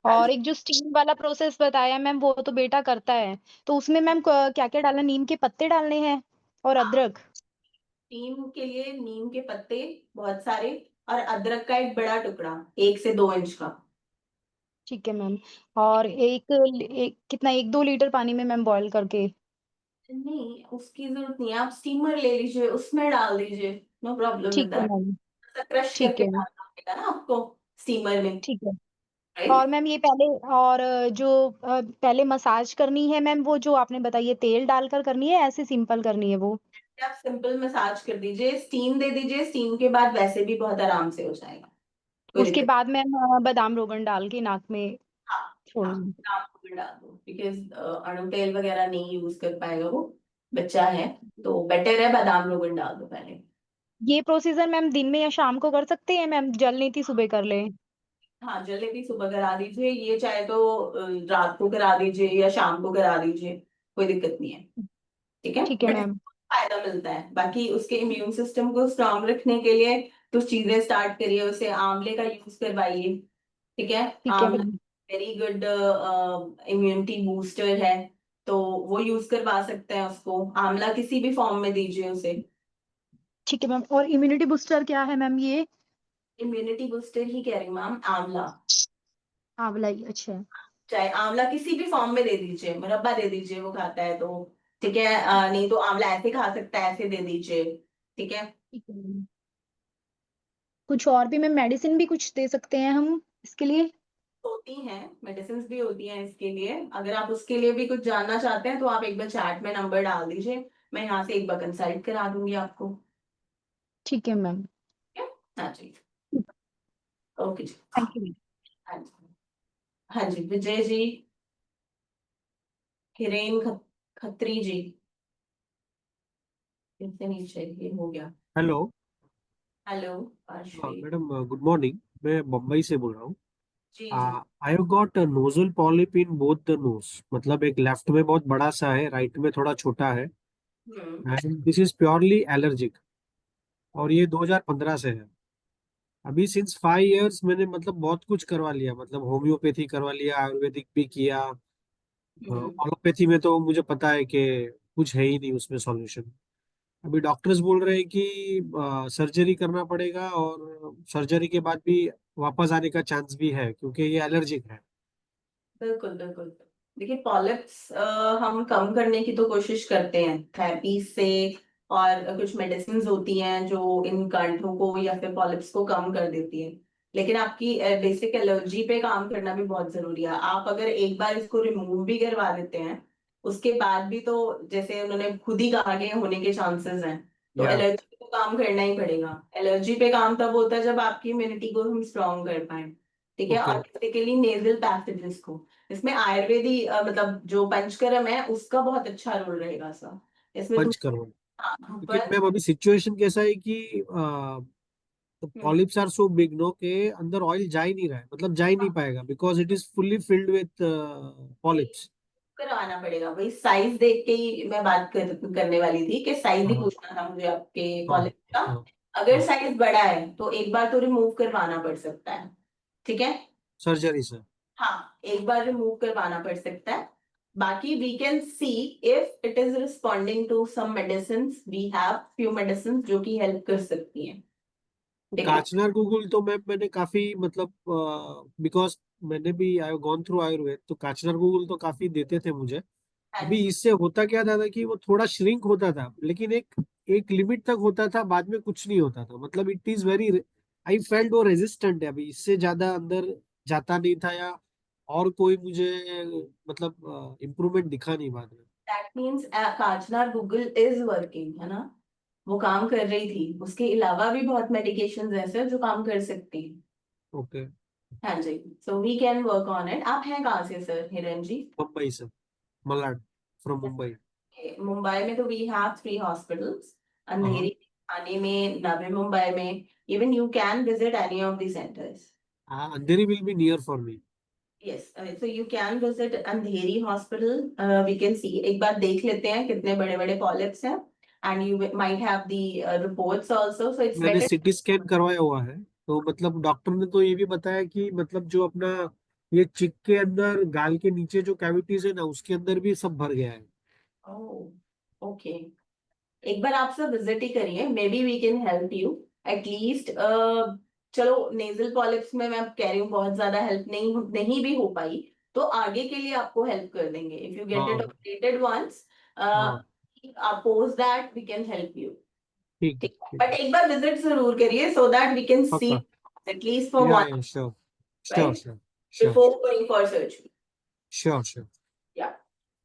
हाँ और जी। एक जो स्टीम वाला प्रोसेस बताया मैम, वो तो बेटा करता है, तो उसमें मैम क्या क्या डालना, नीम के पत्ते डालने हैं और अदरक? नीम के लिए नीम के पत्ते बहुत सारे, और अदरक का एक बड़ा टुकड़ा 1 से 2 इंच का। ठीक है मैम। और एक कितना, 1-2 लीटर पानी में मैम बॉईल करके? नहीं, उसकी जरूरत नहीं है, आप स्टीमर ले लीजिए, उसमें डाल दीजिए, नो प्रॉब्लम विद ठीक है दैट। मैम। क्रश ठीक करके है। डालना पड़ेगा ना आपको स्टीमर में, ठीक है। और राइट। मैम ये पहले, और जो पहले मसाज करनी है मैम, वो जो आपने बताई है तेल डालकर करनी है, ऐसे सिंपल करनी है वो? आप सिंपल मसाज कर दीजिए, स्टीम दे दीजिए, स्टीम के बाद वैसे भी बहुत आराम से हो जाएगा, कोई उसके दिक्कत। बाद मैम बादाम रोगन डाल के नाक में हाँ। हाँ, छोड़ना? नाक में डाल दो, बिकॉज अणु तेल वगैरह नहीं यूज कर पाएगा वो, बच्चा है, तो बेटर है बादाम रोगन डाल दो पहले। ये प्रोसीजर मैम दिन में या शाम को कर सकते हैं मैम, जल नहीं थी सुबह कर लें? हाँ, जलेबी सुबह करा दीजिए, ये चाहे तो रात को करा दीजिए या शाम को करा दीजिए, कोई दिक्कत नहीं है। ठीक है, ठीक है बट मैम। फायदा मिलता है, बाकी उसके इम्यून सिस्टम को स्ट्रांग रखने के लिए कुछ चीजें स्टार्ट करिए, उसे आंवले का यूज करवाइए। ठीक है, ठीक है आंवला ma'am. Very good immunity booster है, तो वो यूज करवा सकते हैं उसको, आंवला किसी भी फॉर्म में दीजिए उसे। ठीक है मैम। और इम्यूनिटी बूस्टर क्या है मैम ये? इम्यूनिटी बूस्टर ही कह रही हूँ मैम, आंवला। आंवला ही, अच्छा। चाहे आंवला किसी भी फॉर्म में दे दीजिए, मुरब्बा दे दीजिए वो खाता है तो, ठीक है, नहीं तो आंवला ऐसे खा सकता है, ऐसे दे दीजिए। ठीक है। ठीक है मैम। कुछ और भी मैम, मेडिसिन भी कुछ दे सकते हैं हम इसके लिए? होती हैं, मेडिसिन भी होती हैं इसके लिए, अगर आप उसके लिए भी कुछ जानना चाहते हैं तो आप एक बार चैट में नंबर डाल दीजिए, मैं यहाँ से एक बार कंसल्ट करा दूंगी आपको। ठीक है मैम। ठीक है। हाँ जी। ओके जी। Thank you. हाँ जी। हाँ जी, विजय जी, हिरेन खत्री जी, इनसे नीचे ये हो गया। हेलो। हेलो हाँ आश्वी। Madam, good morning. मैं मुंबई से बोल रहा हूँ। जी जी। I have got nasal polyp in both the nose, मतलब एक लेफ्ट में बहुत बड़ा सा है, राइट में थोड़ा छोटा है, हम्म। And this is purely allergic, और ये 2015 से है। अभी सिंस 5 इयर्स मैंने मतलब बहुत कुछ करवा लिया, मतलब होम्योपैथी करवा लिया, आयुर्वेदिक भी किया। हम्म। एलोपैथी में तो मुझे पता है कि कुछ है ही नहीं उसमें सॉल्यूशन। अभी डॉक्टर्स बोल रहे हैं कि सर्जरी करना पड़ेगा, और सर्जरी के बाद भी वापस आने का चांस भी है, क्योंकि ये एलर्जिक है। बिल्कुल बिल्कुल। देखिए पॉलिप्स हम कम करने की तो कोशिश करते हैं थेरेपी से, और कुछ मेडिसिन होती हैं जो इन गांठों को या फिर पॉलिप्स को कम कर देती हैं, लेकिन आपकी बेसिक एलर्जी पे काम करना भी बहुत जरूरी है। आप अगर एक बार इसको रिमूव भी करवा देते हैं, उसके बाद भी तो जैसे उन्होंने खुद ही कहा कि होने के चांसेस हैं, तो या एलर्जी पे तो काम करना ही पड़ेगा। एलर्जी पे काम तब होता है जब आपकी इम्यूनिटी को हम स्ट्रॉन्ग कर पाए। ठीक है, ओके। और बेसिकली नेजल पैसेजेस को, इसमें आयुर्वेदी मतलब जो पंचकर्म है उसका बहुत अच्छा रोल रहेगा सर, इसमें पंच करो। हाँ, लेकिन धूपर। मैम अभी सिचुएशन कैसा है कि हम्म, पॉलिप्स आर सो बिग नो के अंदर ऑयल जा ही नहीं रहा है, मतलब जा ही नहीं पाएगा, because it is fully filled with वही पॉलिप्स। करवाना पड़ेगा, वही साइज देख के ही मैं बात करने वाली थी कि साइज ही हाँ पूछना था मुझे आपके हाँ कॉलेज का। हाँ अगर हाँ। साइज बड़ा है तो एक बार तो रिमूव करवाना पड़ सकता है। ठीक है। सर्जरी से। हाँ, एक बार रिमूव करवाना पड़ सकता है, बाकी we can see if it is responding to some medicine, we have few medicine जो कि हेल्प कर सकती हैं। ठीक है। काचनार गूगल तो मैंने काफी मतलब, बिकॉज मैंने भी आई गॉन थ्रू आयुर्वेद, तो काचनार गूगल तो काफी देते थे मुझे। हाँ अभी जी। इससे होता क्या था कि वो थोड़ा श्रिंक होता था, लेकिन एक एक लिमिट तक होता था, बाद में कुछ नहीं होता था, मतलब it is very, I felt वो रेजिस्टेंट है, अभी इससे ज्यादा अंदर जाता नहीं था, या और कोई मुझे मतलब इम्प्रूवमेंट दिखा नहीं बाद में। That means Kanchana Google is working, है ना, वो काम कर रही थी, उसके अलावा भी बहुत मेडिकेशंस ऐसे हैं जो काम कर सकती हैं। ओके। हाँ जी, so we can work on it. आप हैं कहाँ से सर हिरण जी? मुंबई से, मलाड। from Mumbai? मुंबई में तो वी हैव 3 हॉस्पिटल्स, अंधेरी, थाने में, नवी मुंबई में. Even you can visit any of the centres. Andheri will be near for me. Yes, so you can visit Andheri hospital. We can see, एक बार देख लेते हैं कितने बड़े बड़े पॉलिप्स हैं, and you might have the reports also, so it's मैंने better. CT scan करवाया हुआ है, तो मतलब डॉक्टर ने तो ये भी बताया कि मतलब जो अपना ये चिक के अंदर गाल के नीचे जो कैविटीज है ना, उसके अंदर भी सब भर गया है. Oh, okay. एक बार आप सब विजिट ही करिए, maybe we can help you at least. चलो नेजल पॉलिप्स में मैं कह रही हूँ बहुत ज्यादा हेल्प नहीं भी हो पाई, तो आगे के लिए आपको हेल्प कर देंगे. इफ यू गेट इट हाँ ऑपरेटेड वंस, हाँ post that we can help you. ठीक है ठीक, ठीक बट है, एक बार विजिट जरूर करिए so that we can see पक्का. एटलीस्ट फॉर या one, sure sure right, sure sure before going for surgery. Sure sure. Yeah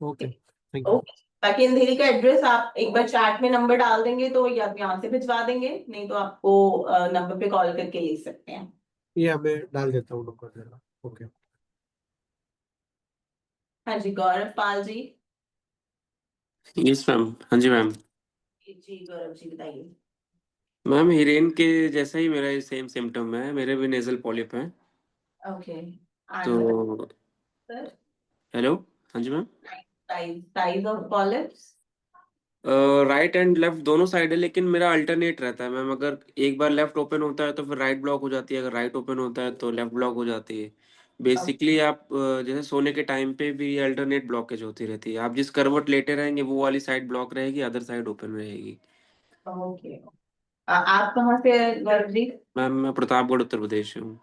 okay, thank you. Okay. बाकी अंधेरी का एड्रेस आप एक बार चैट में नंबर डाल देंगे तो या आप यहाँ से भिजवा देंगे, नहीं तो आपको नंबर पे कॉल करके ले सकते हैं. ये मैं डाल देता हूँ नंबर जरा. ओके. हाँ जी, गौरव पाल जी. Yes ma'am. हाँ जी मैम. जी गौरव जी बताइए. मैम हिरेन के जैसा ही मेरा सेम सिम्टम है, मेरे भी नेजल पॉलिप है. ओके. तो एंड सर, हेलो. हाँ जी ma'am. Size of polyps. Right and left दोनों साइड है, लेकिन मेरा अल्टरनेट रहता है मैम. अगर एक बार लेफ्ट ओपन होता है तो फिर राइट ब्लॉक हो जाती है, अगर राइट ओपन होता है तो लेफ्ट ब्लॉक हो जाती है. बेसिकली आप जैसे सोने के टाइम पे भी अल्टरनेट ब्लॉकेज होती रहती है. आप जिस करवट लेटे रहेंगे वो वाली साइड ब्लॉक रहेगी, अदर साइड ओपन रहेगी. ओके. आप कहाँ से हैं, गौरव जी? मैम मैं प्रतापगढ़ उत्तर प्रदेश से हूँ.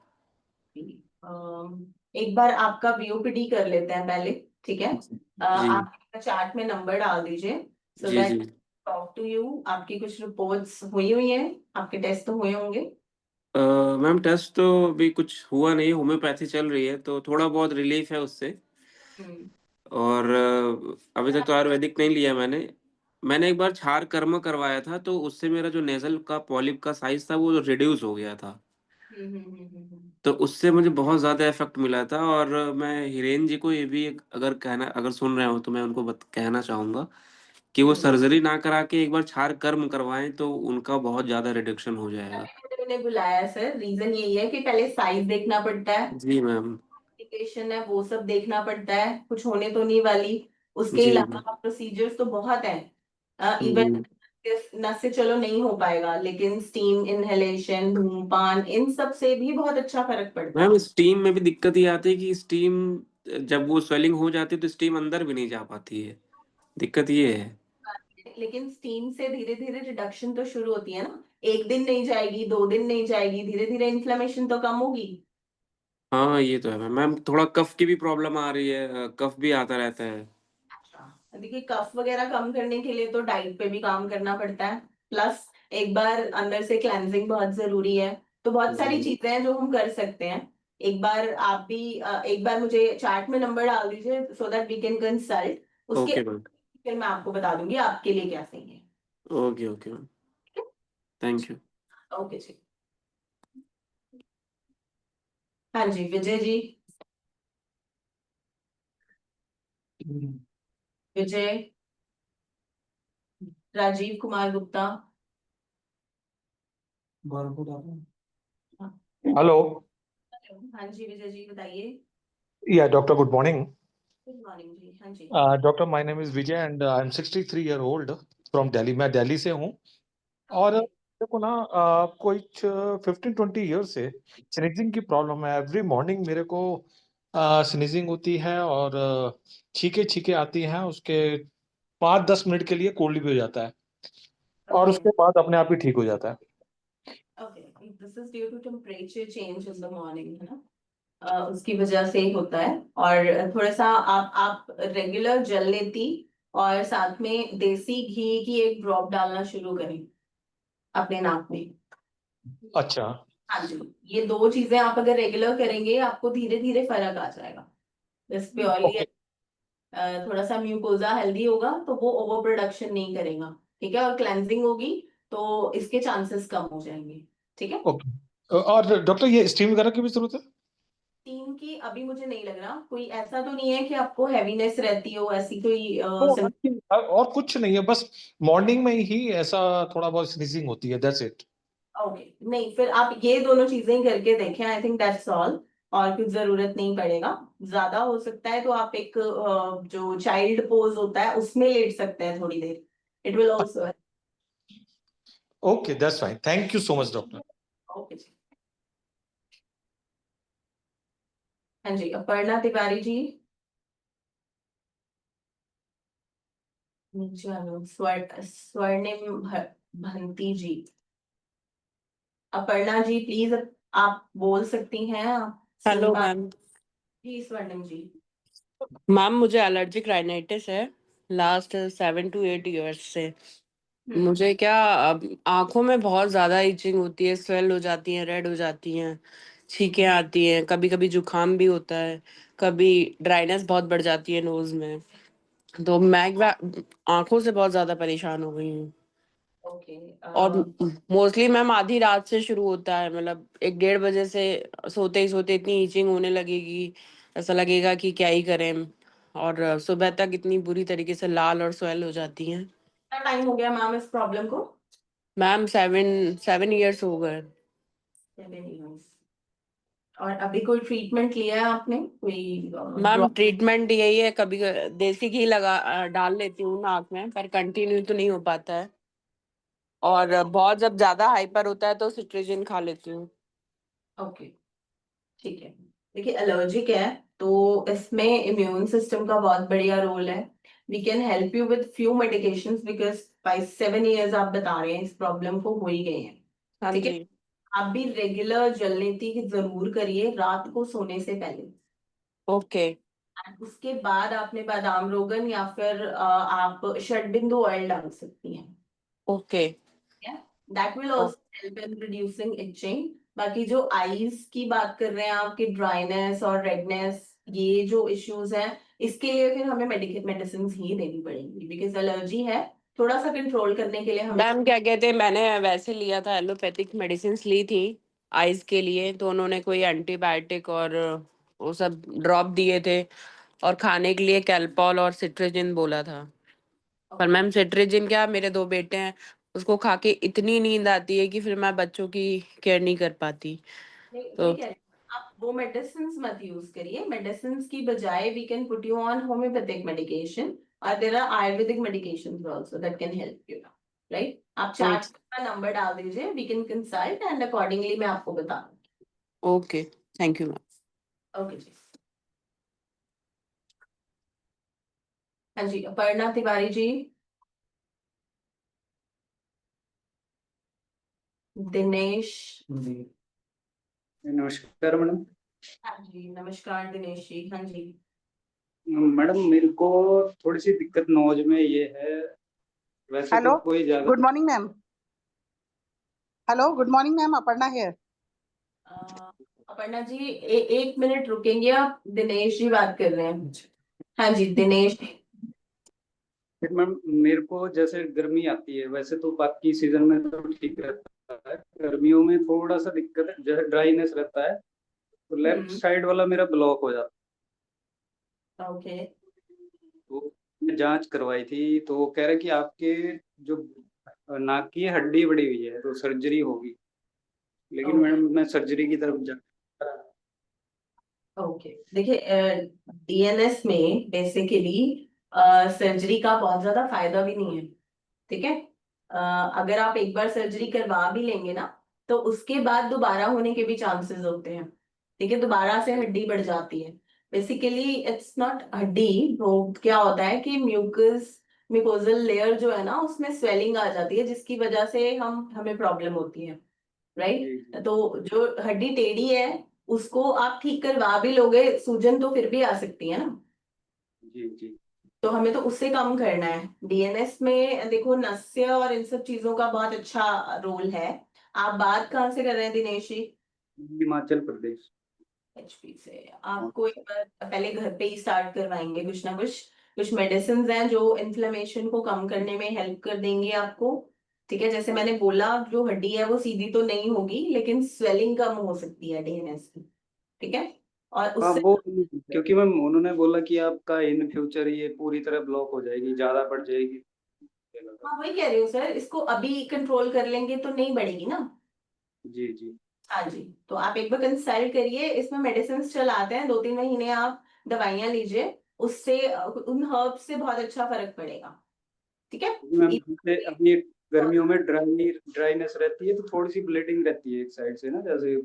एक बार आपका बीओपीडी कर लेते हैं पहले, ठीक है? जी आप चैट में नंबर डाल दीजिए सो जी दैट जी. Talk to you. आपकी कुछ रिपोर्ट्स हुई हैं, आपके टेस्ट तो हुए होंगे. मैम टेस्ट तो अभी कुछ हुआ नहीं, होम्योपैथी चल रही है तो थोड़ा बहुत रिलीफ है उससे. हम्म. और अभी तक तो आयुर्वेदिक नहीं लिया मैंने. मैंने एक बार क्षार कर्म करवाया था, तो उससे मेरा जो नेजल का पॉलिप का साइज था वो रिड्यूस हो गया था. तो उससे मुझे बहुत ज़्यादा इफेक्ट मिला था. और मैं हिरेन जी को ये भी अगर सुन रहे हो तो मैं उनको कहना चाहूँगा कि वो सर्जरी ना करा के एक बार क्षार कर्म करवाएं तो उनका बहुत ज़्यादा रिडक्शन हो जाएगा. मैंने बुलाया सर, रीजन यही है कि पहले साइज देखना पड़ता है, जी मैम. एप्लीकेशन है वो सब देखना पड़ता है, कुछ होने तो नहीं वाली. उसके जी अलावा प्रोसीजर्स तो बहुत हैं. इवन जी न से चलो नहीं हो पाएगा, लेकिन स्टीम इनहेलेशन, धूमपान, इन सब से भी बहुत अच्छा फर्क पड़ता मैम है. स्टीम में भी दिक्कत ये आती है कि स्टीम जब वो स्वेलिंग हो जाती है तो स्टीम अंदर भी नहीं जा पाती है. दिक्कत ये है. लेकिन स्टीम से धीरे धीरे रिडक्शन तो शुरू होती है ना. एक दिन नहीं जाएगी, 2 दिन नहीं जाएगी, धीरे धीरे इन्फ्लेमेशन तो कम होगी. हाँ ये तो है मैम. मैम थोड़ा कफ की भी प्रॉब्लम आ रही है, कफ भी आता रहता है. अच्छा, देखिए कफ वगैरह कम करने के लिए तो डाइट पे भी काम करना पड़ता है, प्लस एक बार अंदर से क्लेंजिंग बहुत जरूरी है. तो बहुत सारी जी. चीजें हैं जो हम कर सकते हैं. एक बार आप भी एक बार मुझे चैट में नंबर डाल दीजिए so that we can consult. उसके ओके मैम. फिर मैं आपको बता दूंगी आपके लिए क्या सही है. Okay okay ma'am. Thank you. Okay जी. हाँ जी विजय जी. विजय. राजीव कुमार गुप्ता. Hello. हाँ जी विजय जी बताइए. Yeah, doctor, good morning. Good morning जी. हाँ जी. Doctor, my name is Vijay and I'm 63-year-old from Delhi. मैं दिल्ली से हूँ और देखो ना कुछ 15-20 ईयर से स्नीजिंग की प्रॉब्लम है. एवरी मॉर्निंग मेरे को स्नीजिंग होती है और छींके छींके आती हैं. उसके 5-10 मिनट के लिए कोल्ड भी हो जाता है और उसके बाद अपने आप ही ठीक हो जाता है. Okay, this is due to temperature change in the morning, है ना. उसकी वजह से ही होता है. और थोड़ा सा आप रेगुलर जल लेती और साथ में देसी घी की एक ड्रॉप डालना शुरू करें अपने नाक में. अच्छा. हाँ जी, ये 2 चीजें आप अगर रेगुलर करेंगे आपको धीरे धीरे फर्क आ जाएगा. This purely okay. थोड़ा सा म्यूकोजा हेल्दी होगा तो वो ओवर प्रोडक्शन नहीं करेगा, ठीक है, और क्लेंजिंग होगी तो इसके चांसेस कम हो जाएंगे. ठीक है. ओके. और डॉक्टर ये स्टीम वगैरह की भी जरूरत है? स्टीम की अभी मुझे नहीं लग रहा, कोई ऐसा तो नहीं है कि आपको हैवीनेस रहती हो, ऐसी कोई और कुछ नहीं है, बस मॉर्निंग में ही ऐसा थोड़ा बहुत स्नीजिंग होती है, दैट्स इट। ओके, नहीं फिर आप ये दोनों चीजें ही करके देखें, आई थिंक दैट्स ऑल। और कुछ जरूरत नहीं पड़ेगा। ज्यादा हो सकता है तो आप एक जो चाइल्ड पोज होता है उसमें लेट सकते हैं थोड़ी देर, it will also. Okay, that's fine, thank you so much doctor. Okay जी। हाँ जी, अपर्णा तिवारी जी। चलो, स्वर्णिम भंती जी। अपर्णा जी प्लीज, आप बोल सकती हैं, आप सुन हेलो पा मैम। जी? स्वर्णिम जी। मैम मुझे एलर्जिक राइनाइटिस है लास्ट 7 to 8 years से। मुझे क्या आंखों में बहुत ज्यादा इचिंग होती है, स्वेल हो जाती है, रेड हो जाती हैं, छींकें आती हैं, कभी कभी जुकाम भी होता है, कभी ड्राइनेस बहुत बढ़ जाती है नोज में। तो मैं आंखों से बहुत ज्यादा परेशान हो गई हूँ। ओके। और मोस्टली मैम आधी रात से शुरू होता है, मतलब 1-1:30 बजे से सोते ही सोते इतनी ईचिंग होने लगेगी, ऐसा लगेगा कि क्या ही करें। और सुबह तक इतनी बुरी तरीके से लाल और स्वेल हो जाती हैं। कितना टाइम हो गया मैम इस प्रॉब्लम को? मैम 7 years हो गए। 7 years। और अभी कोई ट्रीटमेंट लिया है आपने, कोई मैम ड्रॉप? ट्रीटमेंट यही है, कभी देसी घी डाल लेती हूँ नाक में, पर कंटिन्यू तो नहीं हो पाता है। और बहुत जब ज्यादा हाइपर होता है तो सिट्रिजिन खा लेती हूँ। ओके, ठीक है। देखिए, एलर्जिक है तो इसमें इम्यून सिस्टम का बहुत बढ़िया रोल है। We can help you with few medications because by 7 years आप बता रहे हैं इस प्रॉब्लम को हो ही गए हैं। हाँ ठीक है। जी। आप भी रेगुलर जल नीति जरूर करिए रात को सोने से पहले। ओके। And उसके बाद आपने बादाम रोगन या फिर आप षडबिंदु ऑयल डाल सकती हैं। Okay. That will also help in reducing itching. बाकी जो आईज की बात कर रहे हैं, आपकी ड्राइनेस और रेडनेस, ये जो इश्यूज हैं, इसके लिए फिर हमें मेडिसिन ही देनी पड़ेंगी बिकॉज एलर्जी है। थोड़ा सा कंट्रोल करने के लिए हमें मैम क्या कहते हैं, मैंने वैसे लिया था, एलोपैथिक मेडिसिन ली थी आइज के लिए, तो उन्होंने कोई एंटीबायोटिक और वो सब ड्रॉप दिए थे, और खाने के लिए कैल्पॉल और सिट्रिजिन बोला था। पर मैम सिट्रिजिन क्या, मेरे 2 बेटे हैं, उसको खा के इतनी नींद आती है कि फिर मैं बच्चों की केयर नहीं कर पाती। नहीं, तो वही कह रही हूँ, आप वो मेडिसिन मत यूज करिए। मेडिसिन की बजाय we can put you on homeopathic medication, और there are ayurvedic medications also that can help you, right? आप चैट का नंबर डाल दीजिए, we can consult and accordingly मैं आपको बता दूंगी। Okay, thank you ma'am. Okay जी। हाँ जी, अपर्णा तिवारी जी। दिनेश। नमस्कार मैडम। हाँ जी, नमस्कार दिनेश जी। हाँ जी। मैडम मेरे को थोड़ी सी दिक्कत नोज में ये है, वैसे हेलो, तो कोई ज्यादा। Good morning ma'am. Hello, good morning ma'am, Aparna here. Aparna ji, एक मिनट रुकेंगे आप? दिनेश जी बात कर रहे हैं। हाँ जी, दिनेश। फिर मैम मेरे को जैसे गर्मी आती है, वैसे तो बाकी सीजन में तो ठीक रहता है, गर्मियों में थोड़ा सा दिक्कत है, जैसे ड्राइनेस रहता है, तो लेफ्ट साइड वाला मेरा ब्लॉक हो जाता ओके। है। तो मैं जांच करवाई थी, तो वो कह रहे कि आपके जो नाक की हड्डी बड़ी हुई है तो सर्जरी होगी, लेकिन ओके। मैडम मैं सर्जरी की तरफ जा। ओके, देखिए, डीएनएस में बेसिकली सर्जरी का बहुत ज्यादा फायदा भी नहीं है। ठीक है। अगर आप एक बार सर्जरी करवा भी लेंगे ना, तो उसके बाद दोबारा होने के भी चांसेस होते हैं। ठीक है, दोबारा से हड्डी बढ़ जाती है। बेसिकली इट्स नॉट हड्डी, वो क्या होता है कि म्यूकोजल लेयर जो है ना, उसमें स्वेलिंग आ जाती है, जिसकी वजह से हमें प्रॉब्लम होती है, राइट? तो जो हड्डी टेढ़ी है, उसको आप ठीक करवा भी लोगे, सूजन तो फिर भी आ सकती है ना। जी जी। तो हमें तो उससे कम करना है। डीएनएस में देखो, नस्य और इन सब चीजों का बहुत अच्छा रोल है। आप बात कहाँ से कर रहे हैं दिनेश जी? हिमाचल प्रदेश। एचपी से। आपको एक बार पहले घर पे ही स्टार्ट करवाएंगे, कुछ ना कुछ कुछ मेडिसिन हैं जो इन्फ्लेमेशन को कम करने में हेल्प कर देंगे आपको। ठीक है, जैसे मैंने बोला, जो हड्डी है वो सीधी तो नहीं होगी, लेकिन स्वेलिंग कम हो सकती है डीएनएस की। ठीक है। और हाँ उससे वो क्योंकि मैम उन्होंने बोला कि आपका इन फ्यूचर ये पूरी तरह ब्लॉक हो जाएगी, ज्यादा बढ़ जाएगी। हाँ वही कह रही हूँ सर, इसको अभी कंट्रोल कर लेंगे तो नहीं बढ़ेगी ना। जी जी। हाँ जी, तो आप एक बार कंसल्ट करिए, इसमें मेडिसिन चलाते हैं, 2-3 महीने आप दवाइयाँ लीजिए, उससे उन हर्ब से बहुत अच्छा फर्क पड़ेगा। ठीक है। मैम जैसे अभी गर्मियों में ड्राईनेस रहती है तो थोड़ी सी ब्लीडिंग रहती है एक साइड से ना, जैसे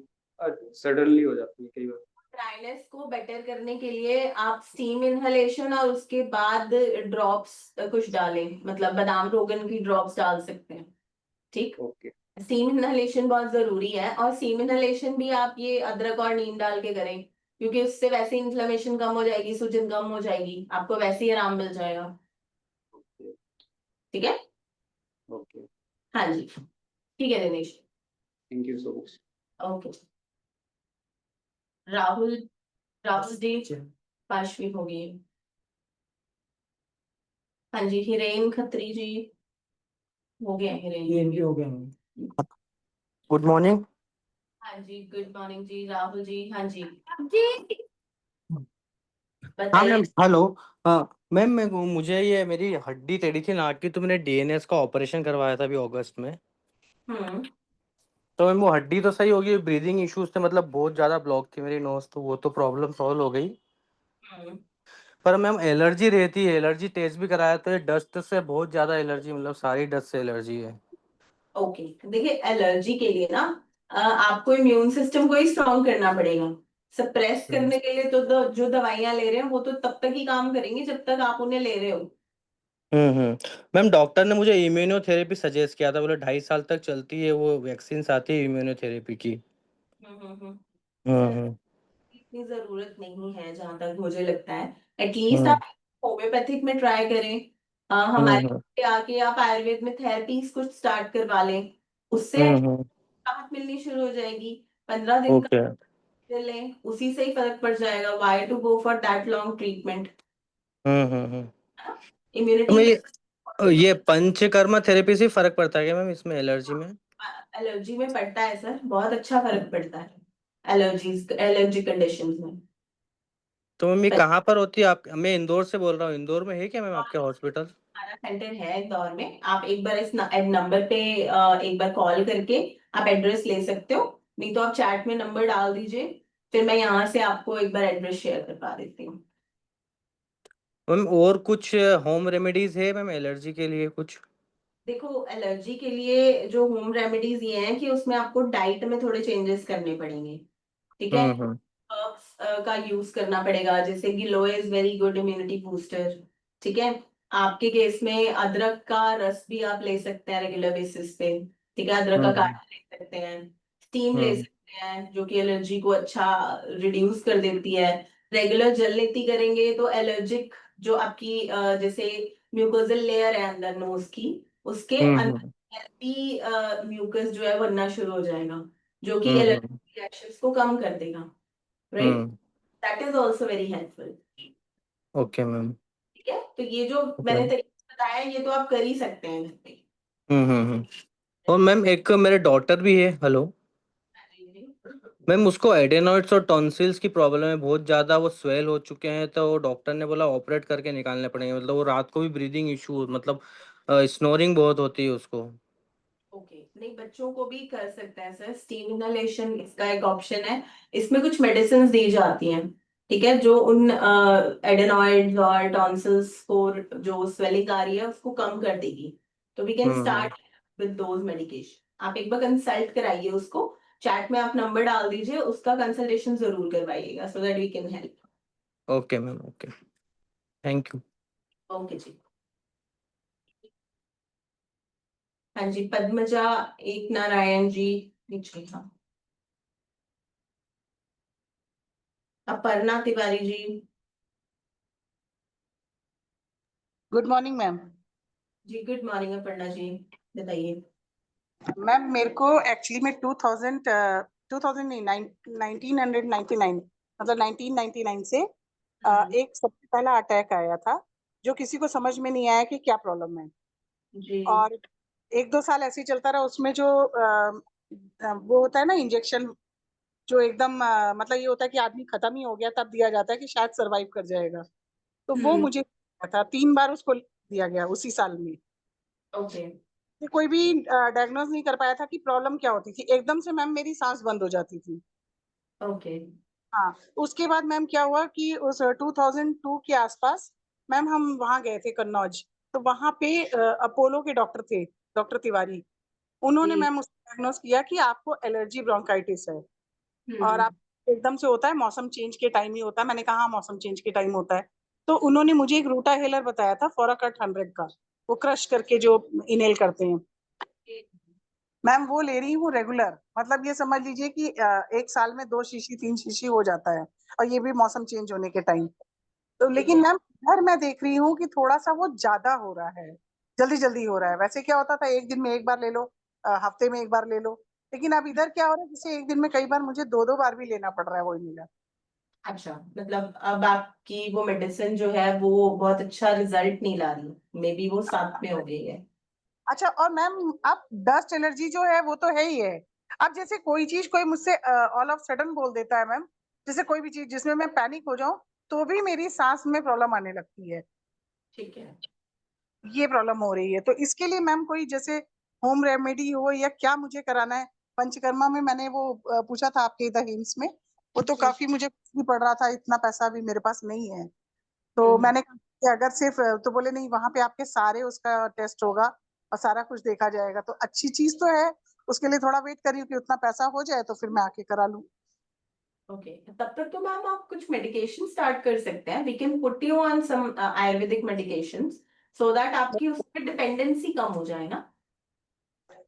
सडनली हो जाती है कई बार। ड्राइनेस को बेटर करने के लिए आप स्टीम इनहलेशन और उसके बाद ड्रॉप्स कुछ डालें, मतलब बादाम रोगन की ड्रॉप्स डाल सकते हैं। ठीक। ओके। स्टीम इनहलेशन बहुत जरूरी है, और स्टीम इनहलेशन भी आप ये अदरक और नीम डाल के करें, क्योंकि उससे वैसे इन्फ्लेमेशन कम हो जाएगी, सूजन कम हो जाएगी, आपको वैसे ही आराम मिल जाएगा। ठीक है। ओके। हाँ जी, ठीक है Dinesh. Thank you so much. Okay. Rahul, Rahul ji, पांचवी हो गई। हाँ जी, हिरेन खत्री जी, हो गया हिरेन जी। हो गया। Good morning. हाँ जी, गुड मॉर्निंग जी, राहुल जी, हाँ जी हाँ मैम, बताइए। हेलो। हाँ मैम, मुझे ये मेरी हड्डी टेढ़ी थी नाक की, तो मैंने डीएनएस का ऑपरेशन करवाया था अभी अगस्त में। हम्म। तो मैम वो हड्डी तो सही होगी, ब्रीदिंग इश्यूज थे, मतलब बहुत ज़्यादा ब्लॉक थी मेरी नोज, तो वो तो प्रॉब्लम सॉल्व हो गई। हम्म। पर मैम एलर्जी रहती है, एलर्जी टेस्ट भी कराया तो ये डस्ट से बहुत ज़्यादा एलर्जी, मतलब सारी डस्ट से एलर्जी है। ओके, देखिए एलर्जी के लिए ना आपको इम्यून सिस्टम को ही स्ट्रॉन्ग करना पड़ेगा। सप्रेस हम्म करने के लिए तो जो दवाइयां ले रहे हैं वो तो तब तक ही काम करेंगी जब तक आप उन्हें ले रहे हो। मैम डॉक्टर ने मुझे इम्यूनोथेरेपी सजेस्ट किया था, बोले 2.5 साल तक चलती है वो, वैक्सीन आती है इम्यूनोथेरेपी की। सर हम्म इतनी जरूरत नहीं है जहां तक मुझे लगता है, एटलीस्ट हम्म आप होम्योपैथिक में ट्राई करें। हम्म हमारे हम्म यहाँ आके आप आयुर्वेद में थेरेपीज कुछ स्टार्ट करवा लें, उससे हम्म राहत मिलनी शुरू हो जाएगी। 15 दिन का ओके। लें, उसी से ही फर्क पड़ जाएगा। Why to go for that long treatment. Hmm. तो इम्यूनिटी मैं ये पंचकर्मा थेरेपी से फर्क पड़ता है क्या मैम इसमें एलर्जी में? एलर्जी में पड़ता है सर, बहुत अच्छा फर्क पड़ता है एलर्जीज, एलर्जी कंडीशंस में। तो मैम ये कहाँ पर होती है? आप, मैं इंदौर से बोल रहा हूँ, इंदौर में है क्या मैम आपके हॉस्पिटल? हमारा सेंटर है इंदौर में, आप एक बार इस नंबर पे एक बार कॉल करके आप एड्रेस ले सकते हो, नहीं तो आप चैट में नंबर डाल दीजिए, फिर मैं यहाँ से आपको एक बार एड्रेस शेयर करवा देती हूँ। मैम और कुछ होम रेमेडीज है मैम एलर्जी के लिए कुछ? देखो एलर्जी के लिए जो होम रेमेडीज ये हैं कि उसमें आपको डाइट में थोड़े चेंजेस करने पड़ेंगे। ठीक है। हम्म हर्ब्स का यूज करना पड़ेगा, जैसे giloy is very good immunity booster. ठीक है। आपके केस में अदरक का रस भी आप ले सकते हैं रेगुलर बेसिस पे। ठीक है, अदरक का हम्म काढ़ा ले सकते हैं, स्टीम ले हम्म सकते हैं जो कि एलर्जी को अच्छा रिड्यूस कर देती है। रेगुलर जल लेती करेंगे तो एलर्जिक जो आपकी जैसे म्यूकोजल लेयर है अंदर नोज की, उसके हम्म अंदर भी म्यूकस जो है बनना शुरू हो जाएगा, जो कि हम्म एलर्जी रिएक्शंस को कम कर देगा। Right. Hmm that is also very helpful. Okay ma'am. ठीक है, तो ये जो ओके। मैंने तरीका बताया ये तो आप कर ही सकते हैं घर पे। हम्म। और मैम एक मेरे डॉटर भी है, हेलो मैम, उसको एडेनॉइड्स और टॉन्सिल्स की प्रॉब्लम है बहुत ज़्यादा, वो स्वेल हो चुके हैं, तो डॉक्टर ने बोला ऑपरेट करके निकालने पड़ेंगे, मतलब वो रात को भी ब्रीदिंग इशू, मतलब स्नोरिंग बहुत होती है उसको। ओके, नहीं बच्चों को भी कर सकते हैं सर, स्टीम इनहेलेशन इसका एक ऑप्शन है। इसमें कुछ मेडिसिन दी जाती हैं, ठीक है, जो उन एडेनॉइड्स और टॉन्सिल्स को, जो स्वेलिंग आ रही है उसको कम कर देगी। तो we can hmm start with those medication. आप एक बार कंसल्ट कराइए उसको, चैट में आप नंबर डाल दीजिए, उसका कंसल्टेशन जरूर करवाइएगा so that we can help. Okay ma'am, okay, thank you. Okay जी। हाँ जी, पद्मजा एक नारायण जी नीचे, हाँ। Aparna Tiwari ji. Good morning ma'am. जी गुड मॉर्निंग अपर्णा जी, बताइए। मैम मेरे को एक्चुअली में 2000 नहीं 1999, मतलब 1999 से एक सबसे पहला अटैक आया था, जो किसी को समझ में नहीं आया कि क्या प्रॉब्लम है। जी। और 1-2 साल ऐसे ही चलता रहा, उसमें जो वो होता है ना इंजेक्शन, जो एकदम मतलब ये होता है कि आदमी खत्म ही हो गया तब दिया जाता है कि शायद सरवाइव कर जाएगा, तो वो मुझे था 3 बार उसको दिया गया उसी साल में। ओके। कि कोई भी डायग्नोज नहीं कर पाया था कि प्रॉब्लम क्या होती थी। एकदम से मैम मेरी सांस बंद हो जाती थी। ओके। हाँ, उसके बाद मैम क्या हुआ कि उस 2002 के आसपास मैम हम वहाँ गए थे कन्नौज, तो वहाँ पे अपोलो के डॉक्टर थे, डॉक्टर तिवारी। उन्होंने जी। मैम उसको डायग्नोज किया कि आपको एलर्जी ब्रोंकाइटिस है, और हम्म। आप एकदम से होता है, मौसम चेंज के टाइम ही होता है। मैंने कहा हाँ, मौसम चेंज के टाइम होता है। तो उन्होंने मुझे एक रूटाहेलर बताया था, फोराकट 100 का, वो क्रश करके जो इनहेल करते हैं मैम, वो ले रही हूँ रेगुलर। मतलब ये समझ लीजिए कि 1 साल में 2 शीशी 3 शीशी हो जाता है, और ये भी मौसम चेंज होने के टाइम। तो ठीक लेकिन है। मैम इधर मैं देख रही हूँ कि थोड़ा सा वो ज्यादा हो रहा है, जल्दी जल्दी हो रहा है। वैसे क्या होता था, एक दिन में एक बार ले लो, हफ्ते में एक बार ले लो, लेकिन अब इधर क्या हो रहा है, जैसे एक दिन में कई बार मुझे 2-2 बार भी लेना पड़ रहा है वो इनहेलर। अच्छा, मतलब अब आपकी वो मेडिसिन जो है वो बहुत अच्छा रिजल्ट नहीं ला रही, मे बी वो साथ में हो गई है। अच्छा, और मैम अब डस्ट एलर्जी जो है वो तो है ही है। अब जैसे कोई चीज कोई मुझसे ऑल ऑफ सडन बोल देता है मैम, जैसे कोई भी चीज जिसमें मैं पैनिक हो जाऊं, तो भी मेरी सांस में प्रॉब्लम आने लगती है। ठीक है। ये प्रॉब्लम हो रही है, तो इसके लिए मैम कोई जैसे होम रेमेडी हो या क्या मुझे कराना है। पंचकर्मा में मैंने वो पूछा था आपके इधर हिम्स में, वो तो काफी मुझे भी पड़ रहा था, इतना पैसा भी मेरे पास नहीं है। तो मैंने कहा कि अगर सिर्फ, तो बोले नहीं, वहां पे आपके सारे उसका टेस्ट होगा और सारा कुछ देखा जाएगा, तो अच्छी चीज तो है। उसके लिए थोड़ा वेट करी कि उतना पैसा हो जाए तो फिर मैं आके करा लूं। ओके, तब तक तो मैम आप कुछ मेडिकेशन स्टार्ट कर सकते हैं। We can put you on some Ayurvedic medications so that आपकी उस पर डिपेंडेंसी कम हो जाए ना।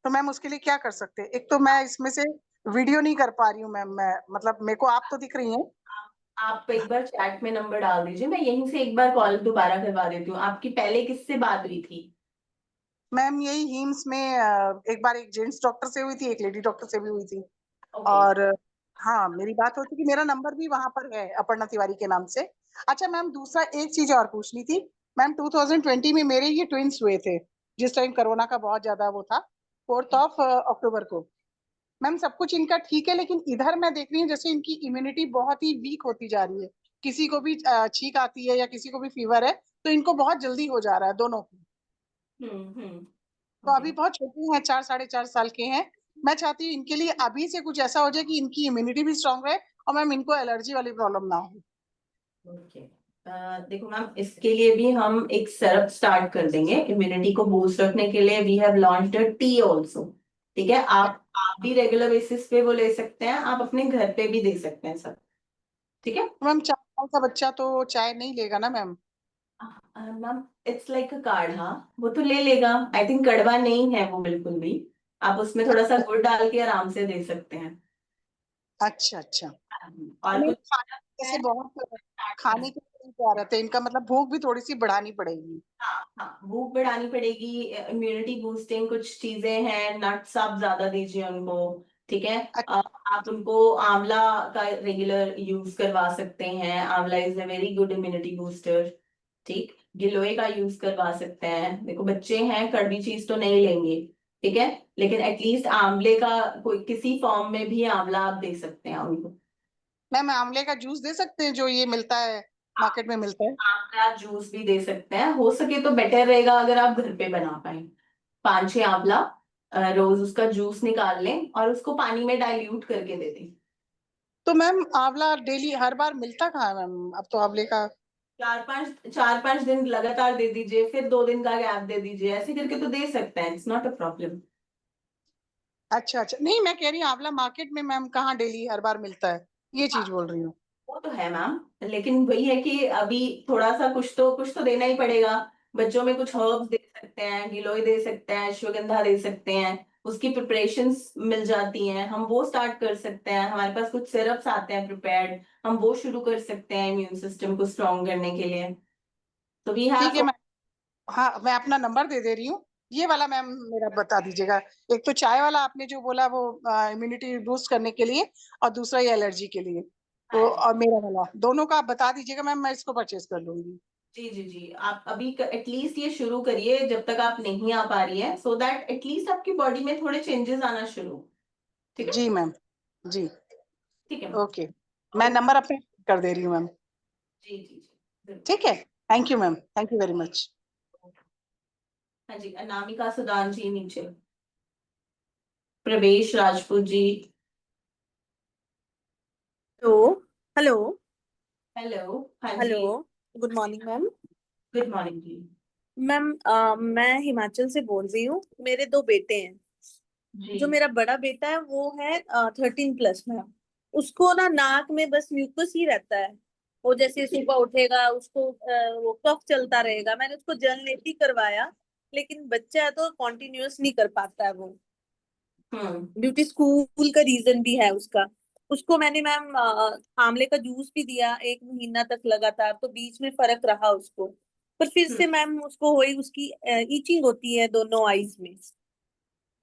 तो मैम उसके लिए क्या कर सकते हैं? एक तो मैं इसमें से वीडियो नहीं कर पा रही हूँ मैम, मैं मतलब मेरे को आप तो दिख रही हैं। आप एक बार चैट में नंबर डाल दीजिए, मैं यहीं से एक बार कॉल दोबारा करवा देती हूँ। आपकी पहले किससे बात हुई थी? मैम यही हिम्स में एक बार एक जेंट्स डॉक्टर से हुई थी, एक लेडी डॉक्टर से भी हुई थी। ओके। और हाँ, मेरी बात हो चुकी, मेरा नंबर भी वहां पर है अपर्णा तिवारी के नाम से। अच्छा मैम, दूसरा एक चीज और पूछनी थी। मैम 2020 में मेरे ये ट्विंस हुए थे, जिस टाइम कोरोना का बहुत ज्यादा वो था, 4 अक्टूबर को। मैम सब कुछ इनका ठीक है, लेकिन इधर मैं देख रही हूँ जैसे इनकी इम्यूनिटी बहुत ही वीक होती जा रही है। किसी को भी छींक आती है या किसी को भी फीवर है, तो इनको बहुत जल्दी हो जा रहा है दोनों को। तो ओके। अभी बहुत छोटे हैं, 4-4.5 साल के हैं। मैं चाहती हूँ इनके लिए अभी से कुछ ऐसा हो जाए कि इनकी इम्यूनिटी भी स्ट्रांग रहे, और मैम इनको एलर्जी वाली प्रॉब्लम ना हो। ओके। देखो मैम, इसके लिए भी हम एक सिरप स्टार्ट कर देंगे इम्यूनिटी को बूस्ट रखने के लिए। We have launched tea also. ठीक है, आप भी रेगुलर बेसिस पे वो ले सकते हैं, आप अपने घर पे भी दे सकते हैं सर। ठीक है मैम 4 साल का बच्चा तो चाय नहीं लेगा ना मैम? मैम, इट्स लाइक अ काढ़ा, वो तो ले लेगा। आई थिंक कड़वा नहीं है वो बिल्कुल भी। आप उसमें थोड़ा सा गुड़ डाल के आराम से दे सकते हैं। अच्छा अच्छा। और नहीं, कुछ जैसे बहुत खाने के लिए जा रहे थे, इनका मतलब भूख भी थोड़ी सी बढ़ानी पड़ेगी। हाँ हाँ, भूख बढ़ानी पड़ेगी। इम्यूनिटी बूस्टिंग कुछ चीजें हैं, नट्स आप ज्यादा दीजिए उनको। ठीक है। आप उनको आंवला का रेगुलर यूज करवा सकते हैं। आंवला is a very good immunity booster. ठीक, गिलोय का यूज करवा सकते हैं। देखो बच्चे हैं, कड़वी चीज तो नहीं लेंगे। ठीक है, लेकिन एटलीस्ट आंवले का कोई किसी फॉर्म में भी आंवला आप दे सकते हैं उनको। मैम आंवले का जूस दे सकते हैं जो ये मिलता है, मार्केट में मिलता है? आम का जूस भी दे सकते हैं, हो सके तो बेटर रहेगा अगर आप घर पे बना पाए। 5-6 आंवला रोज उसका जूस निकाल लें और उसको पानी में डाइल्यूट करके दे दें। तो मैम आंवला डेली हर बार मिलता कहाँ है मैम? अब तो आंवले का 4-5 दिन लगातार दे दीजिए, फिर 2 दिन का गैप दे दीजिए, ऐसे करके तो दे सकते हैं। It's not a problem. अच्छा अच्छा, नहीं मैं कह रही हूँ आंवला मार्केट में मैम कहाँ डेली हर बार मिलता है, ये चीज बोल रही हूँ। वो तो है मैम, लेकिन वही है कि अभी थोड़ा सा कुछ तो देना ही पड़ेगा। बच्चों में कुछ हर्ब्स दे सकते हैं, गिलोय दे सकते हैं, अश्वगंधा दे सकते हैं। उसकी प्रिपरेशंस मिल जाती हैं, हम वो स्टार्ट कर सकते हैं। हमारे पास कुछ सिरप्स आते हैं प्रिपेयर्ड, हम वो शुरू कर सकते हैं इम्यून सिस्टम को स्ट्रॉन्ग करने के लिए। तो वी ठीक है हैव। मैम। हाँ, मैं अपना नंबर दे दे रही हूँ। ये वाला मैम मेरा बता दीजिएगा। एक तो चाय वाला आपने जो बोला वो इम्यूनिटी बूस्ट करने के लिए, और दूसरा ये एलर्जी के लिए। तो और मेरा वाला, दोनों का आप बता दीजिएगा मैम, मैं इसको परचेज कर लूंगी। जी जी जी, आप अभी एटलीस्ट ये शुरू करिए जब तक आप नहीं आ पा रही है, सो दैट एटलीस्ट आपकी बॉडी में थोड़े चेंजेस आना शुरू। ठीक है। जी मैम। जी। ठीक है ओके, मैं नंबर अपने कर दे रही हूँ मैम। जी जी जी जरूर। ठीक है, thank you ma'am, thank you very much. हाँ जी, अनामिका सुदान जी नीचे, Pravesh Rajput ji. Hello hello hello, हाँ जी, hello, good morning ma'am. Good morning जी। मैम मैं हिमाचल से बोल रही हूँ। मेरे दो बेटे हैं। जी जो मेरा बड़ा बेटा है वो है 13 प्लस मैम। उसको ना नाक में बस म्यूकस ही रहता है। वो जैसे सुबह उठेगा उसको वो कफ चलता रहेगा। मैंने उसको जल नेटी करवाया, लेकिन बच्चा है तो कॉन्टिन्यूअस नहीं कर पाता है वो। ड्यूटी स्कूल का रीजन भी है उसका। उसको मैंने मैम आंवले का जूस भी दिया 1 महीना तक लगातार, तो बीच में फर्क रहा उसको। पर फिर से मैम उसको वही उसकी ईचिंग होती है दोनों आईज में।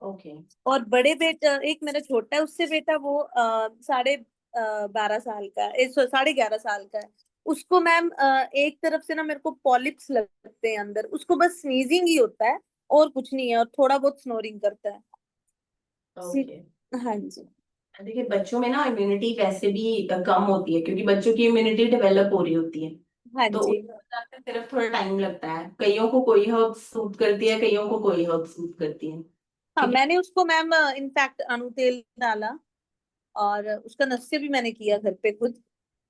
ओके। और बड़े बेटा एक मेरा छोटा है, उससे बेटा वो 12.5 साल का है, 11.5 साल का है। उसको मैम एक तरफ से ना मेरे को पॉलिप्स लगते हैं अंदर। उसको बस स्नीजिंग ही होता है और कुछ नहीं है, और थोड़ा बहुत स्नोरिंग करता है। ओके। हाँ जी। देखिए बच्चों में ना इम्यूनिटी वैसे भी कम होती है, क्योंकि बच्चों की इम्यूनिटी डेवलप हो रही होती है। हाँ तो जी। उस हिसाब से सिर्फ थोड़ा टाइम लगता है। कईयों को कोई हर्ब सूट करती है, कईयों को कोई हर्ब सूट करती है। हाँ, ठीक है। मैंने उसको मैम इनफैक्ट अणु तेल डाला, और उसका नस्य भी मैंने किया घर पे खुद।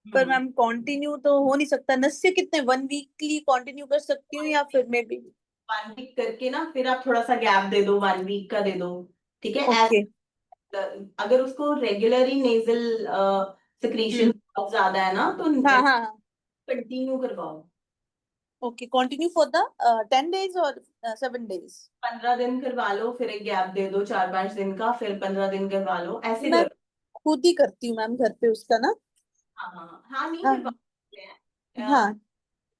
पर मैम कंटिन्यू तो हो नहीं सकता। नस्य कितने 1 वीकली कंटिन्यू कर सकती हूँ, या फिर मे बी 1 वीक करके ना फिर आप थोड़ा सा गैप दे दो, 1 वीक का दे दो। ठीक है। ओके। अगर उसको रेगुलरली नेजल सिक्रीशन हम्म। बहुत ज्यादा है ना, तो हाँ हाँ हाँ। कंटिन्यू करवाओ। Okay, continue for the 10 days और 7 डेज। 15 दिन करवा लो, फिर एक गैप दे दो 4-5 दिन का, फिर 15 दिन करवा लो, ऐसे मैं करो। खुद ही करती हूँ मैम घर पे उसका ना। हाँ हाँ हाँ हाँ, नहीं करवा हाँ सकते हैं। हाँ।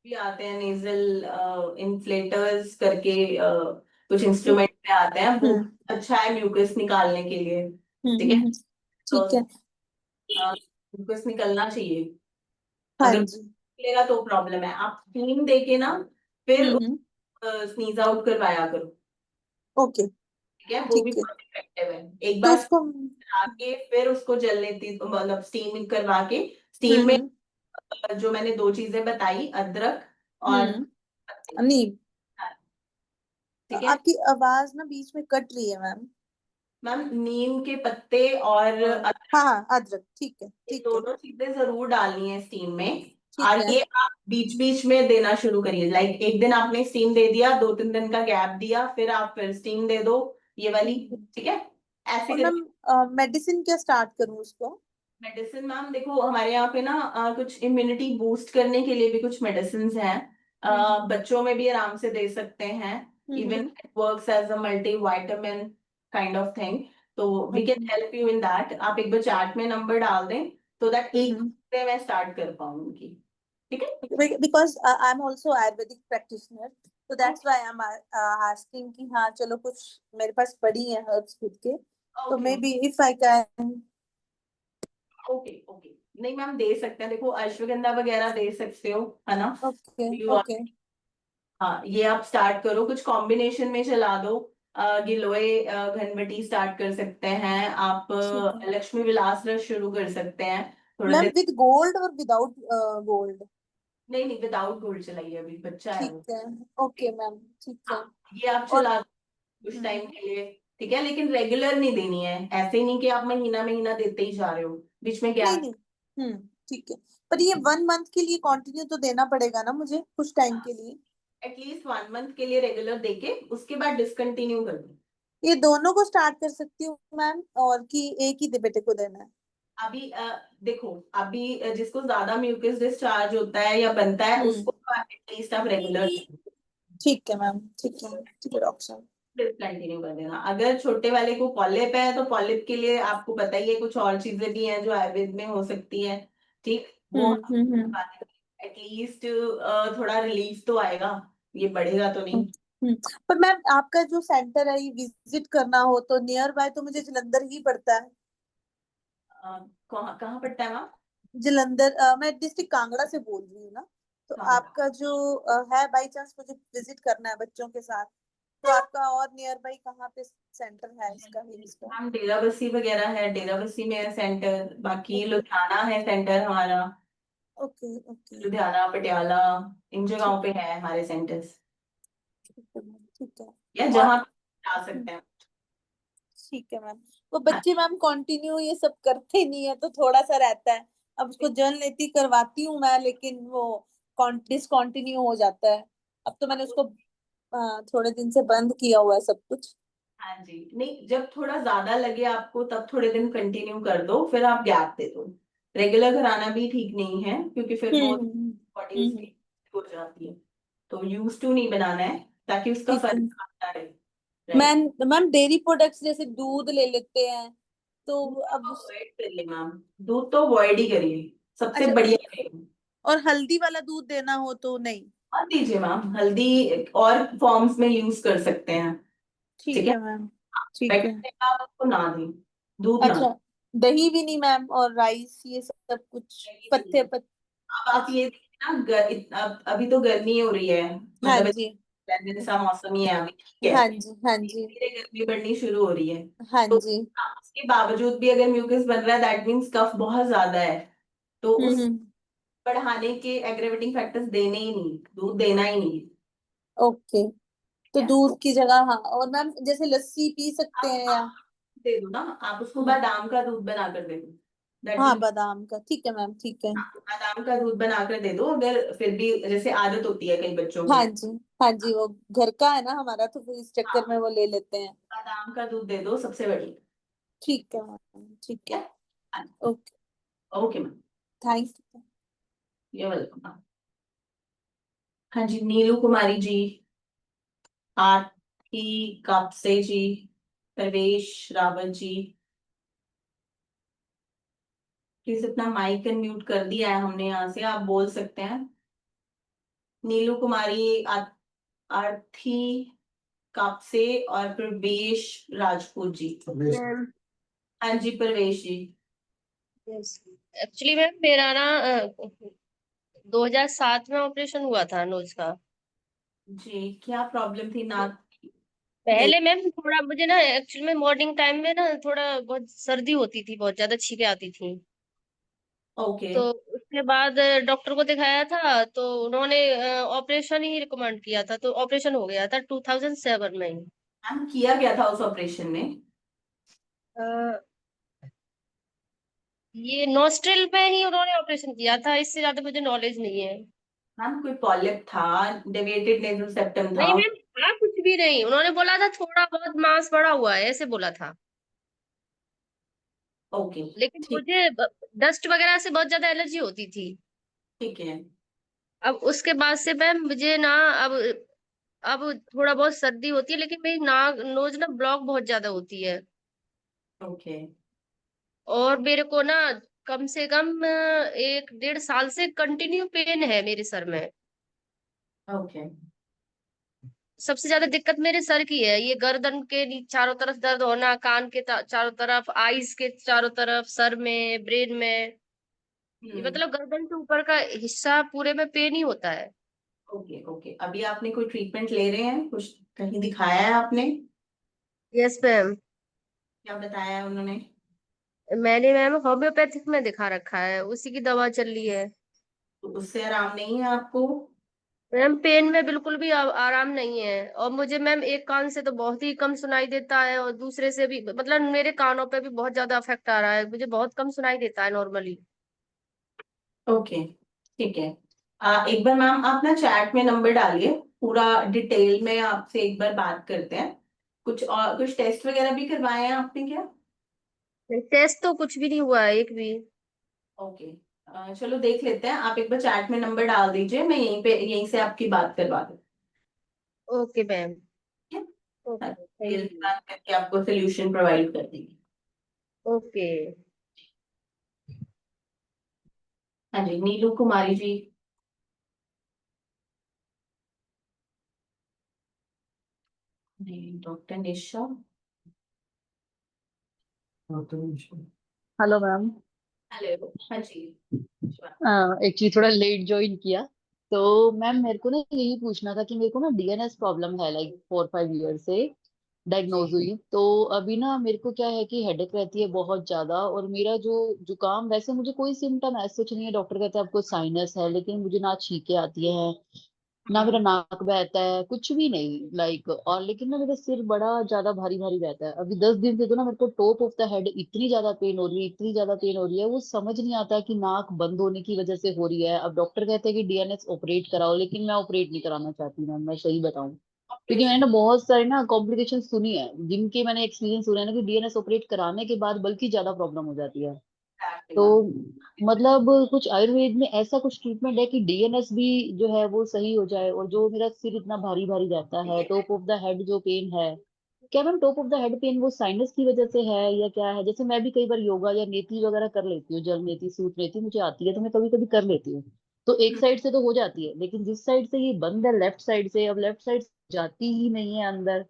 भी आते हैं नेजल इन्फ्लेटर्स करके, कुछ इंस्ट्रूमेंट पे आते हैं वो। हम्म अच्छा है म्यूकस निकालने के लिए। ठीक है। हम्म। तो ठीक है। म्यूकस निकलना चाहिए। हाँ अगर जी। निकलेगा तो प्रॉब्लम है, आप स्टीम दे के ना फिर हम्म। स्नीज आउट करवाया करो। ओके। ठीक है, वो भी ठीक है। बहुत इफेक्टिव है। एक तो बार उसको आके फिर उसको जल लेती, मतलब स्टीम करवा के, स्टीम में हम्म। जो मैंने दो चीजें बताई, अदरक और पत्ते। नहीं, हाँ, ठीक है आपकी आवाज ना बीच में कट रही है मैम। मैम, नीम के पत्ते और अदरक, हाँ हाँ, अदरक, ठीक है ये ठीक है दोनों चीजें जरूर डालनी है स्टीम में। ठीक और है। ये आप बीच बीच में देना शुरू करिए, लाइक एक दिन आपने स्टीम दे दिया, 2-3 दिन का गैप दिया, फिर आप फिर स्टीम दे दो, ये वाली। ठीक है, ऐसे और करके। मैम मेडिसिन क्या स्टार्ट करूँ उसको? मेडिसिन मैम देखो, हमारे यहाँ पे ना कुछ इम्यूनिटी बूस्ट करने के लिए भी कुछ मेडिसिन हैं। बच्चों में भी आराम से दे सकते हैं। Even hmm. It works as a multi vitamin kind of thing. तो we can okay. Help you in that. आप एक बार चैट में नंबर डाल दें, तो दैट एक हम्म। हफ्ते में स्टार्ट कर पाऊंगी। ठीक है। Because I am also ayurvedic practitioner, तो that's why I am asking कि हाँ चलो कुछ मेरे पास पड़ी है हर्ब्स खुद के, तो okay may be if I can. Okay okay. नहीं मैम, दे सकते हैं, देखो अश्वगंधा वगैरह दे सकते हो, है ना। Okay You are- okay. हाँ, ये आप स्टार्ट करो, कुछ कॉम्बिनेशन में चला दो। गिलोय घनवटी स्टार्ट कर सकते हैं आप। ठीक है लक्ष्मी विलास रस शुरू कर सकते हैं थोड़े मैम, दिन। विद गोल्ड और विदाउट गोल्ड? नहीं नहीं, विदाउट गोल्ड चलाइए, अभी बच्चा है ठीक वो। है। ओके मैम, ठीक है। हाँ, ये आप और चला दो कुछ टाइम के लिए। ठीक है, लेकिन रेगुलर नहीं देनी है, ऐसे ही नहीं कि आप महीना महीना देते ही जा रहे हो, बीच में नहीं गैप। नहीं। ठीक है। पर ये 1 मंथ के लिए कंटिन्यू तो देना पड़ेगा ना मुझे कुछ टाइम के लिए? एटलीस्ट 1 मंथ के लिए रेगुलर देके उसके बाद डिसकंटिन्यू कर दो। ये दोनों को स्टार्ट कर सकती हूँ मैम, और कि एक ही बेटे को देना है? अभी देखो, अभी जिसको ज्यादा म्यूकस डिस्चार्ज होता है या बनता है, हम्म। उसको एटलीस्ट आप रेगुलर ठीक है मैम, ठीक है ठीक है डॉक्टर साहब। कंटिन्यू कर देना। अगर छोटे वाले को पॉलिप है, तो पॉलिप के लिए आपको पता ही है, कुछ और चीजें भी हैं जो आयुर्वेद में हो सकती है। ठीक, वो हम्म। एटलीस्ट थोड़ा रिलीफ तो आएगा, ये बढ़ेगा तो नहीं। हम्म। पर मैम आपका जो सेंटर है, ये विजिट करना हो तो नियर बाय तो मुझे जलंधर ही पड़ता है। कहाँ कहाँ पड़ता है वहाँ? जलंधर मैं डिस्ट्रिक्ट कांगड़ा से बोल रही हूँ ना। तो हाँ आपका जो है, बाई चांस मुझे विजिट करना है बच्चों के साथ। तो आपका और नियर बाई कहाँ पे सेंटर है इसका हिल्स का? हम डेराबस्सी वगैरह है, डेराबस्सी में है सेंटर, बाकी लुधियाना है सेंटर हमारा, ओके ओके लुधियाना पटियाला इन जगहों पे है हमारे सेंटर्स, ठीक है या और जहाँ जा सकते हैं। ठीक है मैम। वो बच्चे मैम कंटिन्यू ये सब करते नहीं है तो थोड़ा सा रहता है। अब उसको जर्न लेती करवाती हूँ मैं, लेकिन वो डिसकंटिन्यू हो जाता है। अब तो मैंने उसको थोड़े दिन से बंद किया हुआ है सब कुछ। हाँ जी, नहीं जब थोड़ा ज्यादा लगे आपको तब थोड़े दिन कंटिन्यू कर दो, फिर आप गैप दे दो। रेगुलर कराना भी ठीक नहीं है क्योंकि फिर वो बॉडी हम्म, उसकी हो जाती है, तो यूज टू नहीं बनाना है ताकि उसका ठीक है फर्क आता रहे। Ma'am. Right, ma'am dairy products जैसे दूध ले लेते हैं तो अब अवॉइड करिए मैम, दूध तो अवॉइड ही करिए, सबसे अच्छा, बढ़िया है। और हल्दी वाला दूध देना हो तो नहीं? मत दीजिए मैम, हल्दी और फॉर्म्स में यूज कर सकते हैं। ठीक ठीक है, है मैम, ठीक है। बेटर है आप उसको ना दें, दूध ना अच्छा, दही भी नहीं मैम, और राइस ये सब कुछ दें। पत्ते अब आप अच्छा, ये देखिए ना, अब अभी तो गर्मी हो रही है, हाँ मतलब जी ठंड सा मौसम ही है अभी, ठीक है, हाँ जी हाँ धीरे जी धीरे गर्मी बढ़नी शुरू हो रही है, हाँ तो जी। उसके बावजूद भी अगर म्यूकस बन रहा है दैट मीन्स कफ बहुत ज्यादा है, तो उस हम्म, बढ़ाने के एग्रेवेटिंग फैक्टर्स देने ही नहीं, दूध देना ही नहीं। ओके। तो ठीक है, दूध की जगह हाँ, और मैम जैसे लस्सी पी सकते हैं या? आप दे दो ना, आप उसको हम्म, बादाम का दूध बना कर दे दो, दैट हाँ विल, बादाम का, ठीक है मैम, ठीक है। बादाम का दूध बना कर दे दो, अगर फिर भी जैसे आदत होती है कई बच्चों को। हाँ जी हाँ जी, वो घर का है ना हमारा, तो फिर इस चक्कर में हाँ, वो ले लेते हैं। बादाम का दूध दे दो, सबसे बढ़िया। ठीक है मैम, ठीक ठीक है। है, okay, okay ma'am, thank you. You welcome. हाँ जी, नीलू कुमारी जी, आरती कापसे जी, प्रवेश रावल जी, प्लीज अपना माइक अनम्यूट कर दिया है हमने, यहाँ से आप बोल सकते हैं। नीलू कुमारी, आरती कापसे और प्रवेश राजपूत जी। मैम हाँ जी प्रवेश जी। एक्चुअली मैम मेरा ना 2007 में ऑपरेशन हुआ था नोज का। जी क्या प्रॉब्लम थी नाक? पहले मैम थोड़ा मुझे ना एक्चुअली में मॉर्निंग टाइम में ना थोड़ा बहुत सर्दी होती थी, बहुत ज्यादा छींकें आती थी। ओके, तो उसके बाद डॉक्टर को दिखाया था तो उन्होंने ऑपरेशन ही रिकमेंड किया था, तो ऑपरेशन हो गया था 2007 में ही। मैम किया गया था उस ऑपरेशन में? अ, ये नोस्ट्रिल में ही उन्होंने ऑपरेशन किया था, इससे ज्यादा मुझे नॉलेज नहीं है। मैम कोई पॉलिप था, डेविएटेड नेजल सेप्टम था? नहीं मैम, था कुछ भी नहीं, उन्होंने बोला था थोड़ा बहुत मांस बढ़ा हुआ है, ऐसे बोला था। ओके, लेकिन ठीक, मुझे डस्ट वगैरह से बहुत ज्यादा एलर्जी होती थी। ठीक है, अब उसके बाद से मैम मुझे ना अब अब थोड़ा बहुत सर्दी होती है, लेकिन मेरी नाक नोज ना ब्लॉक बहुत ज्यादा होती है। ओके, और मेरे को ना कम से कम 1 1.5 साल से कंटिन्यू पेन है मेरे सर में। ओके, सबसे ज्यादा दिक्कत मेरे सर की है, ये गर्दन के चारों तरफ दर्द होना, कान के चारों तरफ, आईज के चारों तरफ, सर में, ब्रेन में। ये मतलब गर्दन के ऊपर का हिस्सा पूरे में पेन ही होता है। ओके, ओके, अभी आपने कोई ट्रीटमेंट ले रहे हैं, कुछ कहीं दिखाया है आपने? यस मैम, क्या बताया है उन्होंने? मैंने मैम होम्योपैथिक में दिखा रखा है, उसी की दवा चल रही है। तो उससे आराम नहीं है आपको? मैम पेन में बिल्कुल भी आराम नहीं है, और मुझे मैम एक कान से तो बहुत ही कम सुनाई देता है, और दूसरे से भी मतलब मेरे कानों पे भी बहुत ज्यादा इफेक्ट आ रहा है, मुझे बहुत कम सुनाई देता है नॉर्मली। ओके, ठीक है, एक बार मैम आप ना चैट में नंबर डालिए, पूरा डिटेल में आपसे एक बार बात करते हैं। कुछ और कुछ टेस्ट वगैरह भी करवाए हैं आपने क्या? टेस्ट तो कुछ भी नहीं हुआ है एक भी। ओके, चलो देख लेते हैं, आप एक बार चैट में नंबर डाल दीजिए, मैं यहीं से आपकी बात करवा दूँ। ओके मैम, ठीक है, ओके डिटेल थैंक में यू। बात करके आपको सोल्यूशन प्रोवाइड कर देंगे। ओके। हाँ जी, नीलू कुमारी जी। जी doctor Nisha. Hello ma'am. Hello, हाँ जी। एक्चुअली थोड़ा लेट ज्वाइन किया तो मैम मेरे को ना यही पूछना था कि मेरे को ना डीएनएस प्रॉब्लम है लाइक 4-5 ईयर से डायग्नोज हुई। तो अभी ना मेरे को क्या है कि हेडेक रहती है बहुत ज्यादा, और मेरा जो जुकाम, वैसे मुझे कोई सिम्टम ऐसे कुछ नहीं है, डॉक्टर कहते हैं आपको साइनस है, लेकिन मुझे ना छींके आती है, ना मेरा नाक बहता है, कुछ भी नहीं लाइक। और लेकिन ना मेरा सिर बड़ा ज्यादा भारी भारी रहता है। अभी 10 दिन से तो ना मेरे को टॉप ऑफ द हेड इतनी ज्यादा पेन हो रही है, इतनी ज्यादा पेन हो रही है, वो समझ नहीं आता कि नाक बंद होने की वजह से हो रही है। अब डॉक्टर कहते हैं कि डीएनएस ऑपरेट कराओ, लेकिन मैं ऑपरेट नहीं कराना चाहती मैम, मैं सही बताऊं। क्योंकि मैंने ना बहुत सारे ना कॉम्प्लिकेशन सुनी है, जिनके मैंने एक्सपीरियंस सुना है ना कि डीएनएस ऑपरेट कराने के बाद बल्कि ज्यादा प्रॉब्लम हो जाती है। तो मतलब कुछ आयुर्वेद में ऐसा कुछ ट्रीटमेंट है कि डीएनएस भी जो है वो सही हो जाए, और जो मेरा सिर इतना भारी भारी रहता है, टॉप ऑफ द हेड जो पेन है, क्या ma'am top of the head pen वो साइनस की वजह से है या क्या है? जैसे मैं भी कई बार योगा या नेति वगैरह कर लेती हूँ, जल नेति सूत नेति मुझे आती है, तो मैं कभी कभी कर लेती हूँ, तो एक साइड से तो हो जाती है, लेकिन जिस साइड से ये बंद है लेफ्ट साइड से, अब लेफ्ट साइड जाती ही नहीं है अंदर।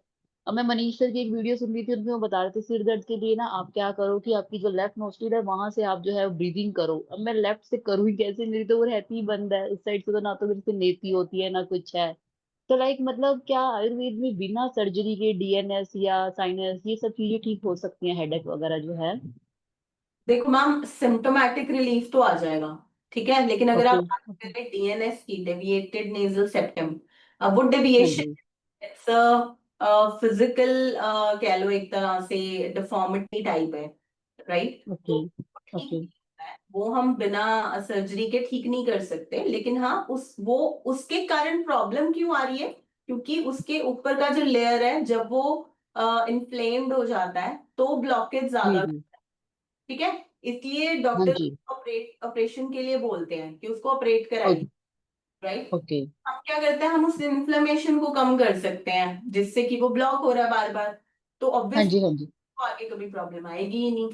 अब मैं मनीष सर की एक वीडियो सुन रही थी, उनमें वो बता रहे थे सिर दर्द के लिए ना आप क्या करो कि आपकी जो लेफ्ट नोस्ट्रिल है वहां से आप जो है ब्रीदिंग करो। अब मैं लेफ्ट से करूँ ही कैसे, मेरी तो वो रहती ही बंद है उस साइड से, तो ना तो मेरे से नेती होती है ना कुछ है। तो लाइक मतलब क्या आयुर्वेद में बिना सर्जरी के डीएनएस या साइनस ये सब चीजें ठीक हो सकती हैं, हेडेक वगैरह जो है? देखो मैम, सिम्टोमेटिक रिलीफ तो आ जाएगा, ठीक है, लेकिन अगर ओके। आप बात करें डीएनएस की, डेविएटेड नेजल सेप्टम, वो हाँ डेविएशन जी। इट्स फिजिकल, कह लो एक तरह से डिफॉर्मिटी टाइप है, राइट? ओके। तो ठीक ओके। नहीं होता है, वो हम बिना सर्जरी के ठीक नहीं कर सकते, लेकिन हाँ वो उसके कारण प्रॉब्लम क्यों आ रही है, क्योंकि उसके ऊपर का जो लेयर है जब वो इन्फ्लेम्ड हो जाता है तो ब्लॉकेज जी ज्यादा, जी। ठीक है, इसलिए हाँ डॉक्टर जी। ऑपरेशन के लिए बोलते हैं कि उसको ऑपरेट कराइए, राइट? ओके। हम क्या करते हैं, हम उस इन्फ्लेमेशन को कम कर सकते हैं जिससे कि वो ब्लॉक हो रहा है बार बार, तो हाँ ऑब्वियसली जी। हाँ जी। आगे कभी प्रॉब्लम आएगी ही नहीं।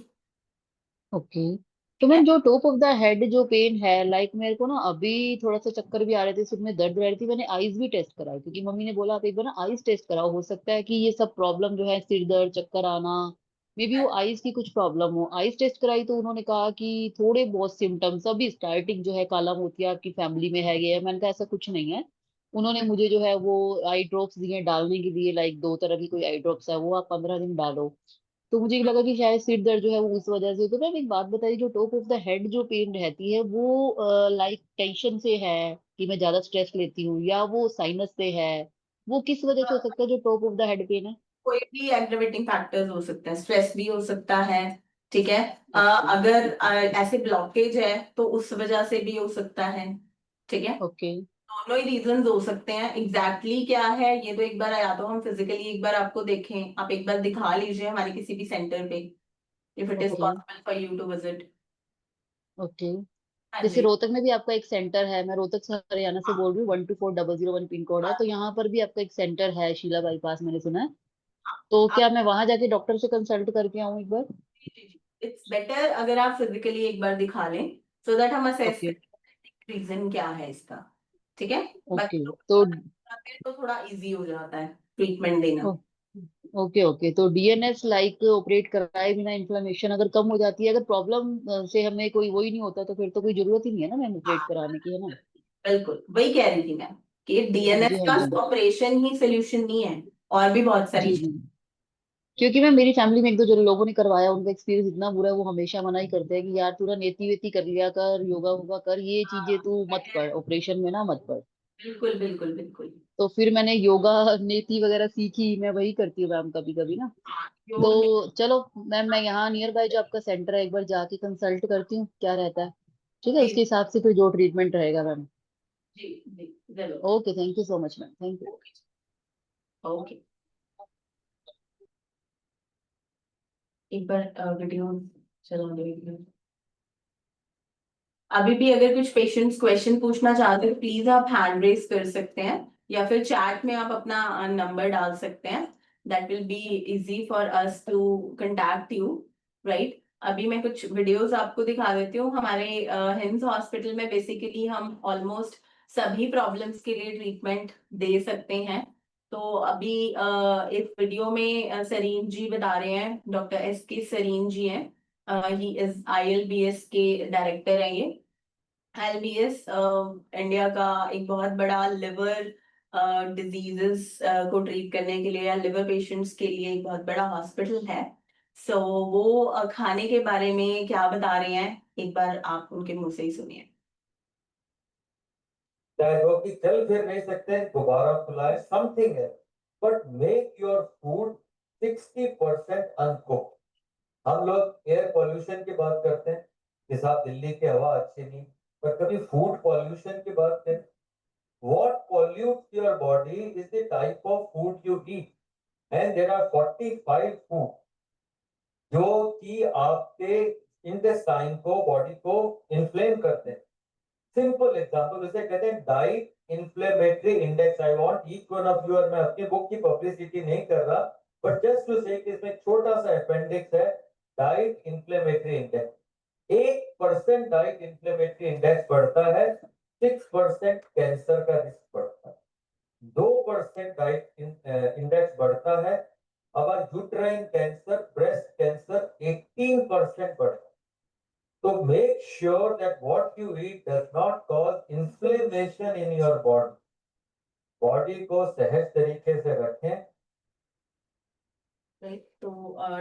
ओके। तो ठीक है। मैम जो टॉप ऑफ द हेड जो पेन है, लाइक मेरे को ना अभी थोड़ा सा चक्कर भी आ रहे थे, सिर में दर्द रह रही थी, मैंने आईज भी टेस्ट कराई, क्योंकि मम्मी ने बोला आप एक बार ना आईज टेस्ट कराओ, हो सकता है कि ये सब प्रॉब्लम जो है सिर दर्द चक्कर आना, मे बी वो आईज की कुछ प्रॉब्लम हो। आईज टेस्ट कराई तो उन्होंने कहा कि थोड़े बहुत सिम्टम्स, अभी स्टार्टिंग जो है काला मोतिया आपकी फैमिली में है, ये है। मैंने कहा ऐसा कुछ नहीं है। उन्होंने मुझे जो है वो आई ड्रॉप्स दिए डालने के लिए, लाइक 2 तरह की कोई आई ड्रॉप्स है, वो आप 15 दिन डालो। तो मुझे लगा कि शायद सिर दर्द जो है वो उस वजह से। तो मैम एक बात बताइए, जो टॉप ऑफ द हेड जो पेन रहती है वो लाइक टेंशन से है कि मैं ज्यादा स्ट्रेस लेती हूँ, या वो साइनस से है, वो किस वजह से हो सकता है जो top of the head pen है? कोई भी एग्ग्रेवेटिंग फैक्टर्स हो सकते हैं, स्ट्रेस भी हो सकता है, ठीक है, ओके। अगर ऐसे ब्लॉकेज है तो उस वजह से भी हो सकता है, ठीक है। ओके। दोनों ही रीजंस हो सकते हैं, एग्जैक्टली क्या है ये तो एक बार या तो हम फिजिकली एक बार आपको देखें, आप एक बार दिखा लीजिए हमारे किसी भी सेंटर पे, if it is okay. Possible for you to visit. Okay. हाँ जैसे जी। रोहतक में भी आपका एक सेंटर है, मैं रोहतक से हरियाणा से बोल रही हूँ, 124,001 पिन कोड है, तो यहाँ पर भी आपका एक सेंटर है शीला बाईपास, मैंने सुना है। तो आप, क्या मैं वहां जाके डॉक्टर से कंसल्ट करके आऊँ एक बार? इट्स बेटर अगर आप फिजिकली एक बार दिखा लें, सो दैट हम असेस ओके। करें रीजन क्या है इसका, ठीक है। ओके। बाकी लोग तो बताते हैं तो थोड़ा इजी हो जाता है ट्रीटमेंट देना। ओके। ओके। तो डीएनएस लाइक ऑपरेट कराए बिना इन्फ्लेमेशन अगर कम हो जाती है, अगर प्रॉब्लम से हमें कोई वो ही नहीं होता, तो फिर तो कोई जरूरत ही नहीं है ना मैम ऑपरेट कराने की, है ना? बिल्कुल वही कह रही थी मैं कि हाँ जी। डीएनएस हाँ का जी। ऑपरेशन ही सोल्यूशन नहीं है, और भी बहुत सारी जी जी। क्योंकि मैं मेरी फैमिली में एक दो जो लोगों ने करवाया, उनका एक्सपीरियंस इतना बुरा है, वो हमेशा मना ही करते हैं कि यार तू ना नेति वेति कर लिया कर, योगा वोगा कर, ये चीजें तू मत पढ़, ऑपरेशन में ना मत पढ़। बिल्कुल बिल्कुल बिल्कुल। तो फिर मैंने योगा नेति वगैरह सीखी, मैं वही करती हूँ मैम कभी कभी ना। तो योग में चलो मैम, मैं यहाँ नियर बाय जो आपका सेंटर है एक बार जाके कंसल्ट करती हूँ क्या रहता है, ठीक है, जी उसके हिसाब से फिर जो ट्रीटमेंट रहेगा मैम। जी जी जरूर। Okay, thank you so much ma'am, thank you. Okay, एक बार वीडियो चला दो। अभी भी अगर कुछ पेशेंट्स क्वेश्चन पूछना चाहते हो प्लीज आप हैंड रेस कर सकते हैं, या फिर चैट में आप अपना नंबर डाल सकते हैं, that will be easy for us to contact you, right? अभी मैं कुछ वीडियोस आपको दिखा देती हूँ। हमारे हिम्स हॉस्पिटल में बेसिकली हम ऑलमोस्ट सभी प्रॉब्लम्स के लिए ट्रीटमेंट दे सकते हैं। तो अभी इस वीडियो में सरीन जी बता रहे हैं, डॉक्टर एस के सरीन जी हैं, ही इज ILBS के डायरेक्टर हैं ये। एलबीएस इंडिया का एक बहुत बड़ा लिवर डिजीजेस को ट्रीट करने के लिए या लिवर पेशेंट्स के लिए एक बहुत बड़ा हॉस्पिटल है। सो वो खाने के बारे में क्या बता रहे हैं, एक बार आप उनके मुंह से ही सुनिए। चाहे वो कि चल फिर नहीं सकते, दोबारा खुलाए, समथिंग है, but make your food 60% uncooked. हम लोग एयर पॉल्यूशन की बात करते हैं कि साहब दिल्ली की हवा अच्छी नहीं, पर कभी फूड पॉल्यूशन की बात करें। What pollutes your body is the type of food you eat, and there are 45 food जो कि आपके इंटेस्टाइन को, बॉडी को इन्फ्लेम करते हैं। सिंपल एग्जांपल उसे कहते हैं diet inflammatory index. I want each one of you, और मैं अपनी बुक की पब्लिसिटी नहीं कर रहा, बट जस्ट टू से कि इसमें छोटा सा अपेंडिक्स है, diet inflammatory index. 1% diet inflammatory index बढ़ता है, 6% कैंसर का रिस्क बढ़ता है। 2% डाइट इंडेक्स बढ़ता है, अगर यूट्राइन कैंसर, ब्रेस्ट कैंसर 18% बढ़ता है। So make sure that what you eat does not cause inflammation in your body. Body को सहज तरीके से रखें। तो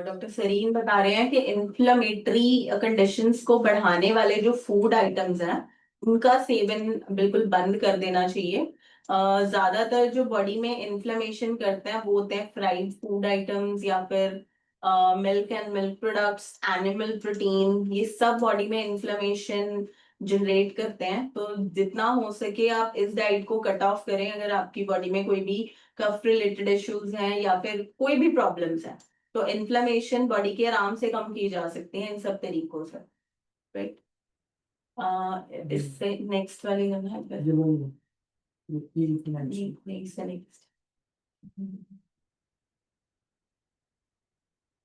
डॉक्टर सरीन बता रहे हैं कि इन्फ्लेमेटरी कंडीशंस को बढ़ाने वाले जो फूड आइटम्स हैं उनका सेवन बिल्कुल बंद कर देना चाहिए। ज्यादातर जो बॉडी में इन्फ्लेमेशन करते हैं वो होते हैं फ्राइड फूड आइटम्स या फिर milk and milk products, animal protein, ये सब बॉडी में इन्फ्लेमेशन जनरेट करते हैं। तो जितना हो सके आप इस डाइट को कट ऑफ करें अगर आपकी बॉडी में कोई भी कफ रिलेटेड इश्यूज हैं या फिर कोई भी प्रॉब्लम्स हैं। तो इन्फ्लेमेशन बॉडी के आराम से कम की जा सकती है इन सब तरीकों से, राइट। इससे नेक्स्ट वाली नेक्स्ट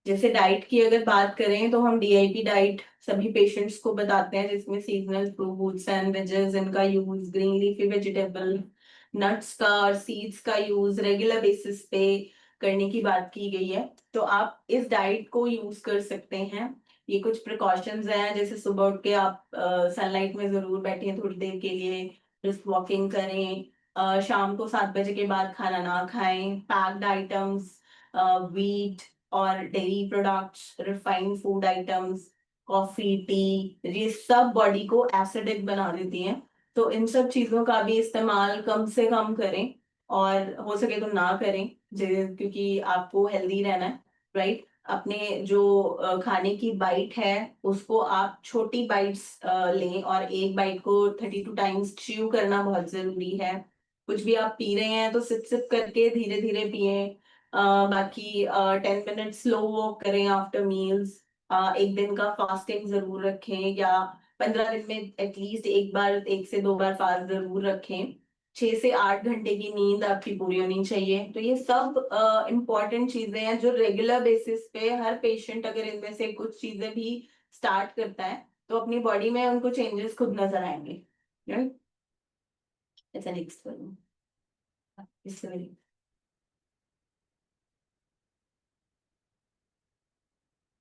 जैसे डाइट की अगर बात करें तो हम डीआईपी डाइट सभी पेशेंट्स को बताते हैं, जिसमें सीजनल फ्रूट्स एंड वेजेस इनका use, green leafy vegetable, nuts का और सीड्स का यूज रेगुलर बेसिस पे करने की बात की गई है। तो आप इस डाइट को यूज कर सकते हैं। ये कुछ प्रिकॉशंस हैं, जैसे सुबह उठ के आप सनलाइट में जरूर बैठें थोड़ी देर के लिए, जस्ट वॉकिंग करें, शाम को 7 बजे के बाद खाना ना खाएं, पैक्ड आइटम्स, व्हीट और dairy products, refined food items, coffee, T, ये सब बॉडी को एसिडिक बना देती हैं। तो इन सब चीजों का भी इस्तेमाल कम से कम करें और हो सके तो ना करें, क्योंकि आपको हेल्दी रहना है, राइट। अपने जो खाने की बाइट है उसको आप छोटी बाइट्स लें और एक बाइट को 32 टाइम्स च्यू करना बहुत जरूरी है। कुछ भी आप पी रहे हैं तो सिप सिप करके धीरे धीरे पिए। बाकी 10 मिनट स्लो वॉक करें आफ्टर मील्स। एक दिन का फास्टिंग जरूर रखें या 15 दिन में एटलीस्ट एक बार, 1 से 2 बार फास्ट जरूर रखें। 6 से 8 घंटे की नींद आपकी पूरी होनी चाहिए। तो ये सब इम्पोर्टेंट चीजें हैं जो रेगुलर बेसिस पे हर पेशेंट अगर इनमें से कुछ चीजें भी स्टार्ट करता है तो अपनी बॉडी में उनको चेंजेस खुद नजर आएंगे, राइट। ऐसा नेक्स्ट करूँ इससे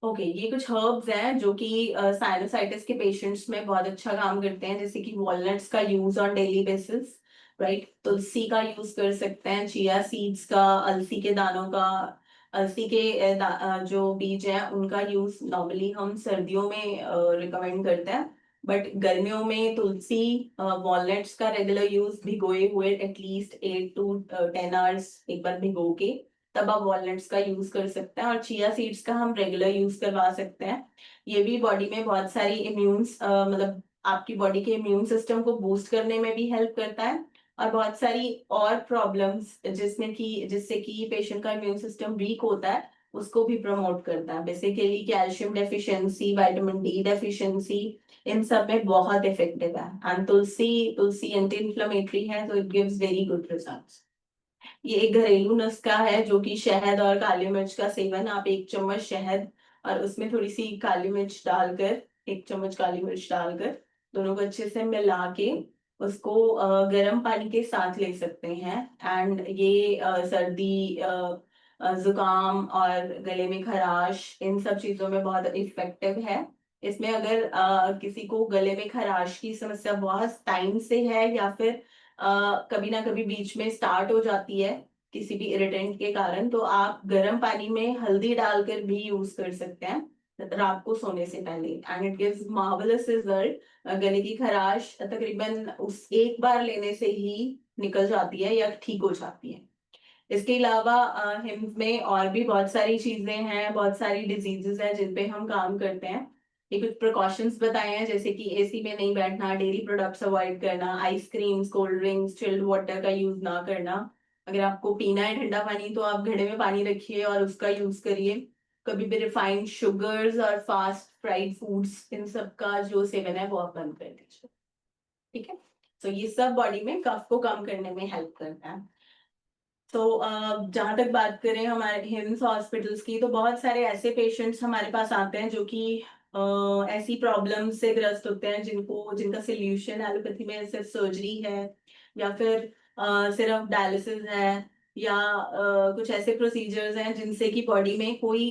ओके ये कुछ हर्ब्स हैं जो कि साइनोसाइटिस के पेशेंट्स में बहुत अच्छा काम करते हैं, जैसे कि वॉलनट्स का use on daily basis, right. तुलसी का यूज कर सकते हैं, चिया सीड्स का, अलसी के दानों का, अलसी के जो बीज हैं उनका यूज नॉर्मली हम सर्दियों में रिकमेंड करते हैं, बट गर्मियों में तुलसी वॉलनट्स का रेगुलर यूज भिगोए हुए एटलीस्ट 8 to 10 आवर्स एक बार भिगो के तब आप वॉलनट्स का यूज कर सकते हैं। और चिया सीड्स का हम रेगुलर यूज करवा सकते हैं। ये भी बॉडी में बहुत सारी मतलब आपकी बॉडी के इम्यून सिस्टम को बूस्ट करने में भी हेल्प करता है और बहुत सारी और प्रॉब्लम्स जिससे कि पेशेंट का इम्यून सिस्टम वीक होता है उसको भी प्रमोट करता है। Basically calcium deficiency, vitamin D deficiency, इन सब में बहुत इफेक्टिव है। एंड तुलसी एंटी इन्फ्लेमेटरी है, तो it gives very good results. ये एक घरेलू नुस्खा है जो कि शहद और काली मिर्च का सेवन, आप 1 चम्मच शहद और उसमें थोड़ी सी काली मिर्च डालकर, 1 चम्मच काली मिर्च डालकर दोनों को अच्छे से मिला के उसको गर्म पानी के साथ ले सकते हैं। एंड ये सर्दी, जुकाम और गले में खराश इन सब चीजों में बहुत इफेक्टिव है। इसमें अगर किसी को गले में खराश की समस्या बहुत टाइम से है या फिर कभी ना कभी बीच में स्टार्ट हो जाती है किसी भी इरिटेंट के कारण, तो आप गर्म पानी में हल्दी डालकर भी यूज कर सकते हैं रात को सोने से पहले, and it gives marvellous result. गले की खराश तकरीबन उस एक बार लेने से ही निकल जाती है या ठीक हो जाती है। इसके अलावा हिम्स में और भी बहुत सारी चीजें हैं, बहुत सारी डिजीजेस हैं जिन पे हम काम करते हैं। ये कुछ प्रिकॉशंस बताए हैं, जैसे कि एसी में नहीं बैठना, डेयरी प्रोडक्ट्स अवॉइड करना, ice creams, cold drinks, chilled water का यूज ना करना। अगर आपको पीना है ठंडा पानी तो आप घड़े में पानी रखिए और उसका यूज करिए। कभी भी रिफाइंड शुगर्स और फास्ट फ्राइड फूड्स, इन सब का जो सेवन है वो आप बंद कर दीजिए। ठीक है, तो ये सब बॉडी में कफ को कम करने में हेल्प करता है। तो जहाँ तक बात करें हमारे हिम्स हॉस्पिटल्स की, तो बहुत सारे ऐसे पेशेंट्स हमारे पास आते हैं जो कि ऐसी प्रॉब्लम से ग्रस्त होते हैं जिनका सोल्यूशन एलोपैथी में सिर्फ सर्जरी है या फिर सिर्फ डायलिसिस है या कुछ ऐसे प्रोसीजर्स हैं जिनसे कि बॉडी में कोई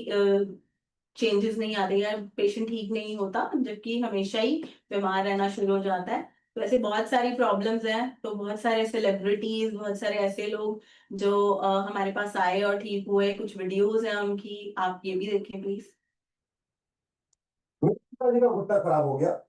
चेंजेस नहीं आते या पेशेंट ठीक नहीं होता, जबकि हमेशा ही बीमार रहना शुरू हो जाता है। तो ऐसे बहुत सारी प्रॉब्लम्स हैं, तो बहुत सारे सेलिब्रिटीज, बहुत सारे ऐसे लोग जो हमारे पास आए और ठीक हुए, कुछ वीडियोस हैं उनकी, आप ये भी देखें प्लीज। मेरे पिताजी का घुटना खराब हो गया,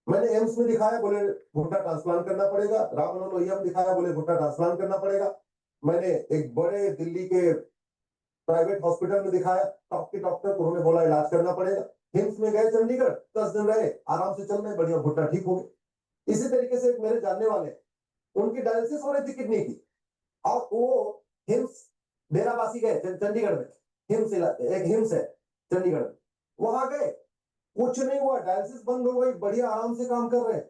मैंने एम्स में दिखाया, बोले घुटना ट्रांसप्लांट करना पड़ेगा। राम मनोहर लोहिया में दिखाया, बोले घुटना ट्रांसप्लांट करना पड़ेगा। मैंने एक बड़े दिल्ली के प्राइवेट हॉस्पिटल में दिखाया, टॉप के डॉक्टर को, उन्होंने बोला इलाज करना पड़ेगा। हिम्स में गए चंडीगढ़, 10 दिन रहे, आराम से चल रहे, बढ़िया घुटना ठीक हो गया। इसी तरीके से एक मेरे जानने वाले, उनकी डायलिसिस हो रही थी किडनी की, और वो हिम्स डेराबासी गए चंडीगढ़ में, एक हिम्स है चंडीगढ़ में, वहां गए, कुछ नहीं हुआ, डायलिसिस बंद हो गई, बढ़िया आराम से काम कर रहे हैं।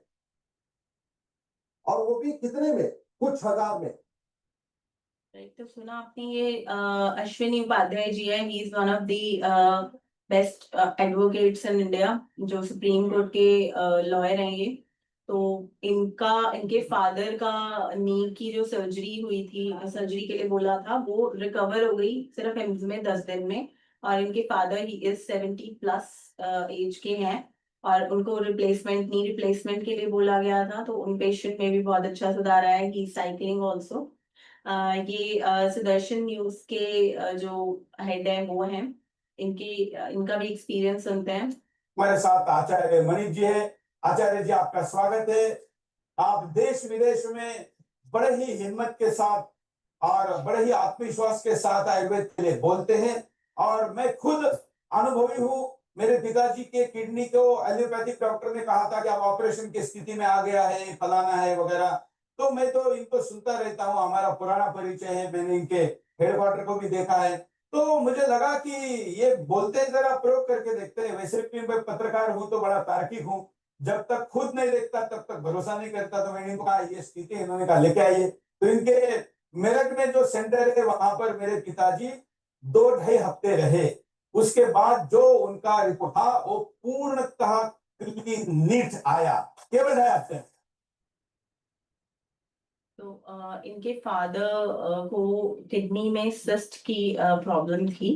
और वो भी कितने में, कुछ हजार में। तो सुना आपने ये अश्विनी उपाध्याय जी है, he is one of the best advocates in India, जो सुप्रीम कोर्ट के लॉयर हैं ये। तो इनके फादर का नी की जो सर्जरी हुई थी, सर्जरी के लिए बोला था, वो रिकवर हो गई सिर्फ एम्स में 10 दिन में। और इनके फादर ही इज 70+ एज के हैं और उनको नी रिप्लेसमेंट के लिए बोला गया था, तो उन पेशेंट में भी बहुत अच्छा सुधार आया है। ही साइकिलिंग ऑल्सो। ये सुदर्शन न्यूज के जो हेड है वो हैं, इनका भी एक्सपीरियंस सुनते हैं। हमारे साथ आचार्य मनीष जी है। आचार्य जी, आपका स्वागत है। आप देश विदेश में बड़े ही हिम्मत के साथ और बड़े ही आत्मविश्वास के साथ आयुर्वेद के लिए बोलते हैं, और मैं खुद अनुभवी हूँ। मेरे पिताजी के किडनी को एलोपैथिक डॉक्टर ने कहा था कि आप ऑपरेशन की स्थिति में आ गया है, फलाना है वगैरह, तो मैं तो इनको सुनता रहता हूँ, हमारा पुराना परिचय है, मैंने इनके हेडक्वार्टर को भी देखा है। तो मुझे लगा कि ये बोलते हैं, जरा प्रयोग करके देखते हैं। वैसे भी मैं पत्रकार हूं तो बड़ा तार्किक हूं, जब तक खुद नहीं देखता तब तक भरोसा नहीं करता। तो मैंने इनको कहा ये स्थिति है, इन्होंने कहा लेके आइए। तो इनके मेरठ में जो सेंटर है वहां पर मेरे पिताजी 2-2.5 हफ्ते रहे। उसके बाद जो उनका रिपोर्ट था वो पूर्णतः नीट आया, केवल 2.5 हफ्ते। तो इनके फादर को किडनी में सिस्ट की प्रॉब्लम थी,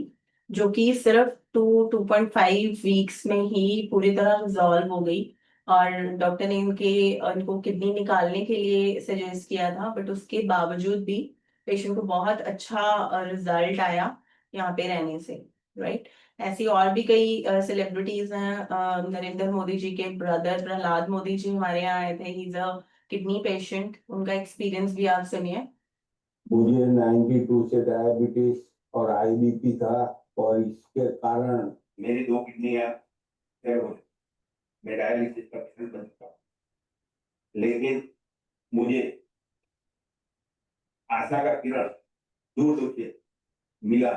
जो कि सिर्फ 2.5 वीक्स में ही पूरी तरह रिजॉल्व हो गई। और डॉक्टर ने इनको किडनी निकालने के लिए सजेस्ट किया था, बट उसके बावजूद भी पेशेंट को बहुत अच्छा रिजल्ट आया यहाँ पे रहने से, राइट। ऐसी और भी कई सेलिब्रिटीज हैं। नरेंद्र मोदी जी के ब्रदर प्रहलाद मोदी जी हमारे यहाँ आए थे, he is a kidney patient, उनका एक्सपीरियंस भी आप सुनिए। मुझे 92 से डायबिटीज और IBP था, और इसके कारण मेरी 2 किडनियां फेल हो गई। मैं डायलिसिस का पेशेंट बन चुका, लेकिन मुझे आशा का किरण दूर दूर से मिला।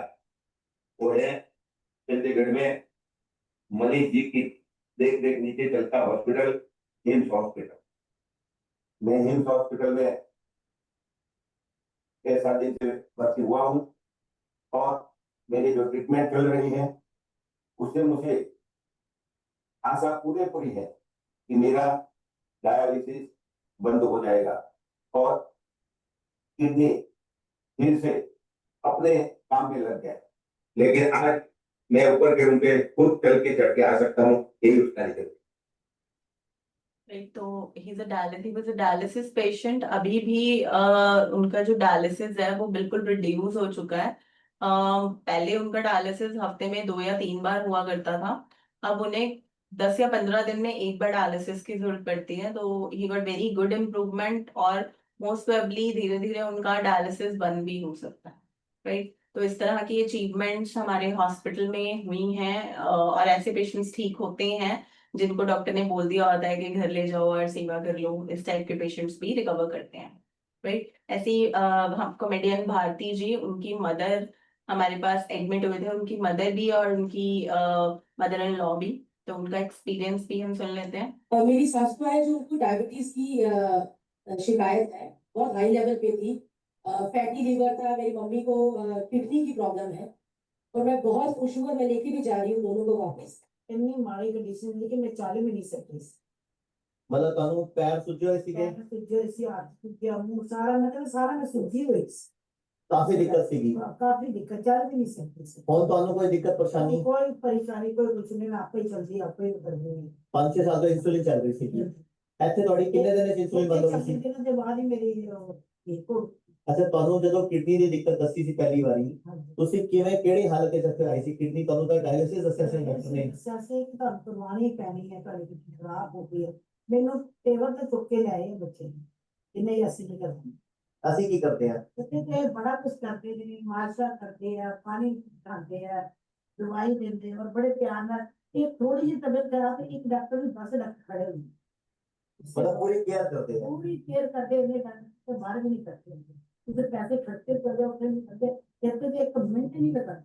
वो है चंडीगढ़ में मनीष जी की देख रेख नीचे चलता हॉस्पिटल, हिम्स हॉस्पिटल। मैं हिम्स हॉस्पिटल में 6-7 दिन से भर्ती हुआ हूँ, और मेरी जो ट्रीटमेंट चल रही है उससे मुझे आशा पूरी है कि मेरा डायलिसिस बंद हो जाएगा और किडनी फिर से अपने काम में लग गया। लेकिन आज मैं ऊपर के रूम पे खुद चल के चढ़ के आ सकता हूँ, यही उसका रिजल्ट। तो he was a dialysis patient. अभी भी उनका जो डायलिसिस है वो बिल्कुल रिड्यूस हो चुका है। पहले उनका डायलिसिस हफ्ते में 2 या 3 बार हुआ करता था, अब उन्हें 10 या 15 दिन में एक बार डायलिसिस की जरूरत पड़ती है। तो he got very good improvement, और मोस्ट प्रोबेबली धीरे धीरे उनका डायलिसिस बंद भी हो सकता है, राइट। तो इस तरह की अचीवमेंट्स हमारे हॉस्पिटल में हुई हैं, और ऐसे पेशेंट्स ठीक होते हैं जिनको डॉक्टर ने बोल दिया होता है कि घर ले जाओ और सेवा कर लो। इस टाइप के पेशेंट्स भी रिकवर करते हैं, राइट। ऐसे ही हम कॉमेडियन भारती जी, उनकी मदर हमारे पास एडमिट हुए थे, उनकी मदर भी और उनकी मदर इन लॉ भी। तो उनका एक्सपीरियंस भी हम सुन लेते हैं। और मेरी सास को है जो उनको डायबिटीज की शिकायत है, बहुत हाई लेवल पे थी, फैटी लीवर था। मेरी मम्मी को किडनी की प्रॉब्लम है, और मैं बहुत खुश हूँ, और मैं लेके भी जा रही हूँ दोनों को वापस। इतनी माड़ी कंडीशन, लेकिन मैं चालू में नहीं सकती। मतलब ਤੁਹਾਨੂੰ ਪੈਰ ਸੁੱਜਿਆ ਸੀ ਕਿ जैसे हाथ टूट गया, मुंह सारा, मतलब सारा मैं सूजी हुई। ਕਾਫੀ ਦਿੱਕਤ ਸੀਗੀ। काफी दिक्कत, चल भी नहीं सकती थी। ਹੁਣ ਤੁਹਾਨੂੰ ਕੋਈ ਦਿੱਕत परेशानी? कोई परेशानी, कोई कुछ नहीं, मैं आपे ही चलती, आपे ही कर रही हूँ। 5-6 ਸਾਲ ਤੋਂ ਇੰਸੂਲਿਨ ਚੱਲ ਰਹੀ ਸੀਗੀ। ਇੱਥੇ ਤੁਹਾਡੀ ਕਿੰਨੇ ਦਿਨ ਚ ਇੰਸੂਲਿਨ ਬੰਦ ਹੋ ਗਈ ਸੀ? दिनों के बाद ही मेरी एक ਅੱਛਾ, ਤੁਹਾਨੂੰ ਜਦੋਂ ਕਿਡਨੀ ਦੀ ਦਿੱਕਤ ਦੱਸੀ ਸੀ ਪਹਿਲੀ ਵਾਰੀ, ਤੁਸੀਂ ਕਿਵੇਂ ਕਿਹੜੀ ਹਾਲਤ ਵਿੱਚ ਇੱਥੇ ਆਈ ਸੀ? ਕਿਡਨੀ ਤੁਹਾਨੂੰ ਤਾਂ ਡਾਇਲਿਸਿਸ ਦੱਸਿਆ ਸੀ ਡਾਕਟਰ ਨੇ? ਸੈਸੇ ਕਿ ਤੁਹਾਨੂੰ ਕਰਵਾਉਣੀ ਪੈਣੀ ਹੈ, ਤੁਹਾਡੀ ਕਿਡਨੀ ਖਰਾਬ ਹੋ ਗਈ ਹੈ। ਮੈਨੂੰ ਟੇਬਲ ਤੇ ਚੁੱਕ ਕੇ ਲਿਆਏ ਬੱਚੇ, ਇੰਨੇ ਹੀ ਅਸੀਂ ਨਹੀਂ ਕਰਦੇ। ਅਸੀਂ ਕੀ ਕਰਦੇ ਆ? ਤੇ ਬੜਾ ਕੁਝ ਕਰਦੇ ਨੇ, ਮਾਸਾ ਕਰਦੇ ਆ, ਪਾਣੀ ਖਾਂਦੇ ਆ, ਦਵਾਈ ਦਿੰਦੇ ਆ, ਔਰ ਬੜੇ ਪਿਆਰ ਨਾਲ। एक थोड़ी सी तबीयत खराब है, एक डॉक्टर भी पास खड़े हुए, मतलब पूरी केयर करते हैं। पूरी केयर करते हुए, तो बाहर भी नहीं करते, उधर पैसे खर्चे कर दो, फिर नहीं करते, कहते थे एक मिनट नहीं लगा,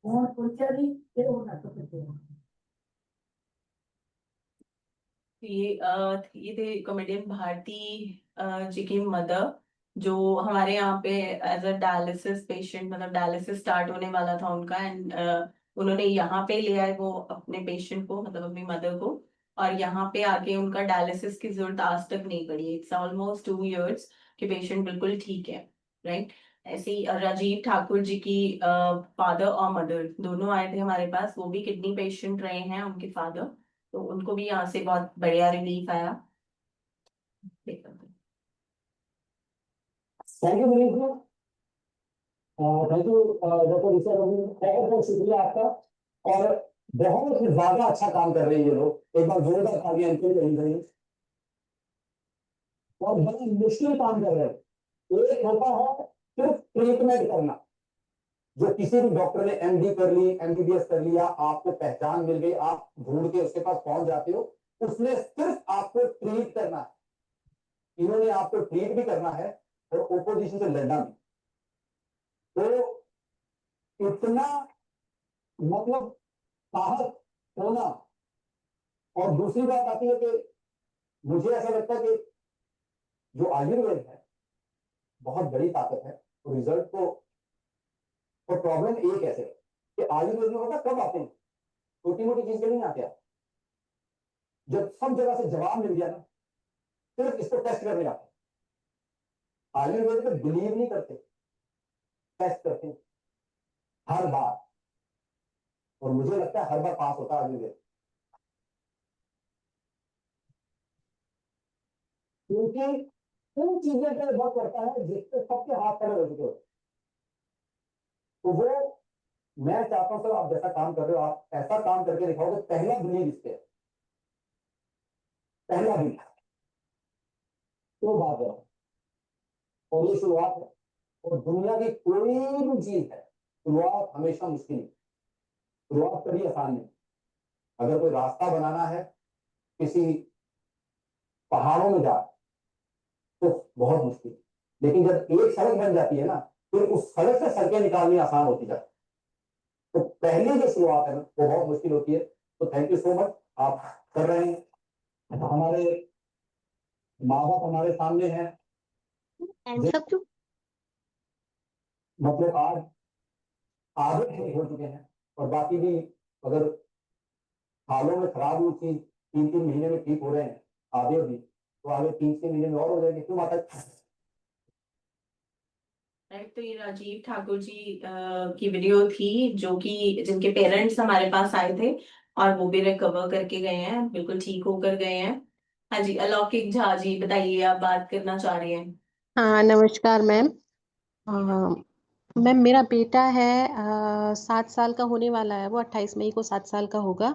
फोन पहुंचा नहीं, फिर वो डॉक्टर करते हैं। ये थे कॉमेडियन भारती जी की मदर, जो हमारे यहाँ पे एज अ डायलिसिस पेशेंट, मतलब डायलिसिस स्टार्ट होने वाला था उनका, एंड उन्होंने यहाँ पे ले आए वो अपने पेशेंट को, मतलब अपनी मदर को, और यहाँ पे आके उनका डायलिसिस की जरूरत आज तक नहीं पड़ी। इट्स ऑलमोस्ट 2 years कि पेशेंट बिल्कुल ठीक है, राइट। ऐसे ही राजीव ठाकुर जी की फादर और मदर दोनों आए थे हमारे पास, वो भी किडनी पेशेंट रहे हैं, उनके फादर। तो उनको भी यहाँ से बहुत बढ़िया रिलीफ आया। Thank you Manish ji, thank you doctor Risha Ravi, बहुत बहुत शुक्रिया आपका। और बहुत ही ज्यादा अच्छा काम कर रहे हैं ये लोग, एक बार जोरदार तालियां इनके लिए होनी चाहिए। और बड़ा मुश्किल काम कर रहे हैं। एक होता है सिर्फ ट्रीटमेंट करना, जो किसी भी डॉक्टर ने एमडी कर ली, एमबीबीएस कर लिया, आपको पहचान मिल गई, आप ढूंढ के उसके पास पहुंच जाते हो, उसने सिर्फ आपको ट्रीट करना है। इन्होंने आपको ट्रीट भी करना है और ओपोजिशन से लड़ना भी। तो इतना मतलब साहस होना। और दूसरी बात आती है कि मुझे ऐसा लगता है कि जो आयुर्वेद है बहुत बड़ी ताकत है, तो रिजल्ट को, और प्रॉब्लम एक ऐसे है कि आयुर्वेद में पता कब आते हैं? छोटी मोटी चीज के लिए नहीं आते आप, जब सब जगह से जवाब मिल गया ना, सिर्फ इसको टेस्ट करने आते हैं। आयुर्वेद में बिलीव नहीं करते, टेस्ट करते हैं हर बार, और मुझे लगता है हर बार पास होता है आयुर्वेद, क्योंकि उन चीजों पे वर्क करता है जिससे सबके हाथ खड़े हो चुके हो। तो वो मैं चाहता हूं सर, आप जैसा काम कर रहे हो, आप ऐसा काम करके दिखाओगे। पहला बिलीव इस पे, पहला बिलीव तो बात है, और ये शुरुआत है। और दुनिया की कोई भी चीज है, शुरुआत हमेशा मुश्किल है, शुरुआत कभी आसान नहीं। अगर कोई रास्ता बनाना है किसी पहाड़ों में जा, तो बहुत मुश्किल, लेकिन जब एक सड़क बन जाती है ना, फिर उस सड़क से सड़कें निकालनी आसान होती जाती। तो पहली जो शुरुआत है ना, वो बहुत मुश्किल होती है। तो थैंक यू सो मच, आप कर रहे हैं। हमारे माँ बाप हमारे सामने हैं, मतलब आज आगे ठीक हो चुके हैं, और बाकी भी अगर हालों में खराब हुई चीज 3-3 महीने में ठीक हो रहे हैं आधे भी, तो आगे 3-6 महीने में और हो जाएंगे। क्यों माता? राइट, तो ये राजीव ठाकुर जी की वीडियो थी, जो कि जिनके पेरेंट्स हमारे पास आए थे और वो भी रिकवर करके गए हैं, बिल्कुल ठीक होकर गए हैं। हाँ जी, अलौकिक झा जी बताइए, आप बात करना चाह रहे हैं। हाँ नमस्कार मैम। मैम मेरा बेटा है 7 साल का होने वाला है, वो 28 मई को 7 साल का होगा।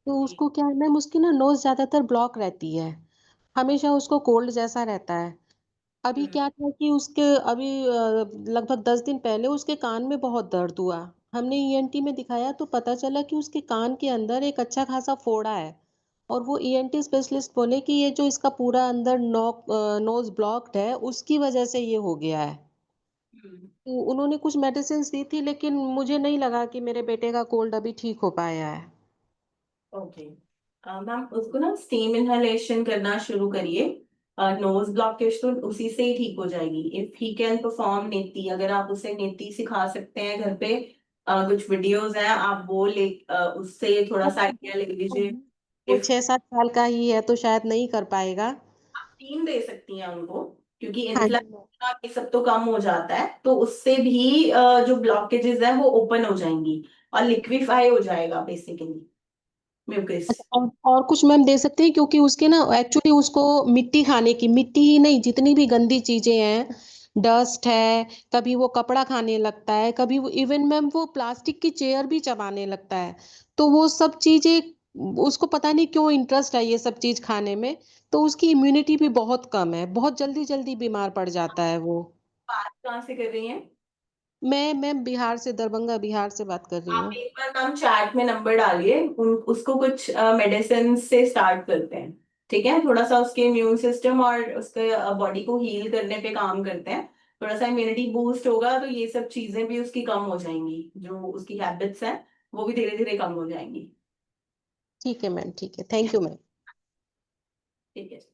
तो उसको क्या है मैम, उसकी ना नोज ज्यादातर ब्लॉक रहती है, हमेशा उसको कोल्ड जैसा रहता है। अभी क्या था कि उसके अभी लगभग 10 दिन पहले उसके कान में बहुत दर्द हुआ। हमने ईएनटी में दिखाया तो पता चला कि उसके कान के अंदर एक अच्छा खासा फोड़ा है। और वो ईएनटी स्पेशलिस्ट बोले कि ये जो इसका पूरा अंदर नोज ब्लॉक्ड है उसकी वजह से ये हो गया है। तो उन्होंने कुछ मेडिसिन दी थी, लेकिन मुझे नहीं लगा कि मेरे बेटे का कोल्ड अभी ठीक हो पाया है। ओके मैम, उसको ना स्टीम इनहेलेशन करना शुरू करिए। नोज ब्लॉकेज तो उसी से ही ठीक हो जाएगी। इफ ही कैन परफॉर्म नेती, अगर आप उसे नेती सिखा सकते हैं घर पे, कुछ वीडियोस हैं, आप वो उससे थोड़ा सा आइडिया ले लीजिए। वो इफ 6-7 साल का ही है तो शायद नहीं कर पाएगा। स्टीम दे सकती हैं उनको, क्योंकि हाँ जी इन्फ्लेमेशन ये सब तो कम हो जाता है, तो उससे भी जो ब्लॉकेजेस है वो ओपन हो जाएंगी और लिक्विफाई हो जाएगा बेसिकली म्यूकस। अच्छा, और कुछ मैम दे सकते हैं, क्योंकि उसके ना एक्चुअली उसको मिट्टी खाने की, मिट्टी ही नहीं जितनी भी गंदी चीजें हैं, डस्ट है, कभी वो कपड़ा खाने लगता है, कभी वो इवन मैम वो प्लास्टिक की चेयर भी चबाने लगता है। तो वो सब चीजें उसको पता नहीं क्यों इंटरेस्ट है ये सब चीज खाने में। तो उसकी इम्यूनिटी भी बहुत कम है, बहुत जल्दी जल्दी बीमार पड़ जाता है वो। बात कहाँ से कर रही हैं? मैं बिहार से, दरभंगा बिहार से बात कर रही आप हूँ। एक बार मैम चैट में नंबर डालिए, उसको कुछ मेडिसिन से स्टार्ट करते हैं, ठीक है? थोड़ा सा उसके इम्यून सिस्टम और उसके बॉडी को हील करने पे काम करते हैं। थोड़ा सा इम्यूनिटी बूस्ट होगा तो ये सब चीजें भी उसकी कम हो जाएंगी, जो उसकी हैबिट्स हैं वो भी धीरे धीरे कम हो जाएंगी। ठीक है मैम, ठीक है, थैंक यू मैम। ठीक है।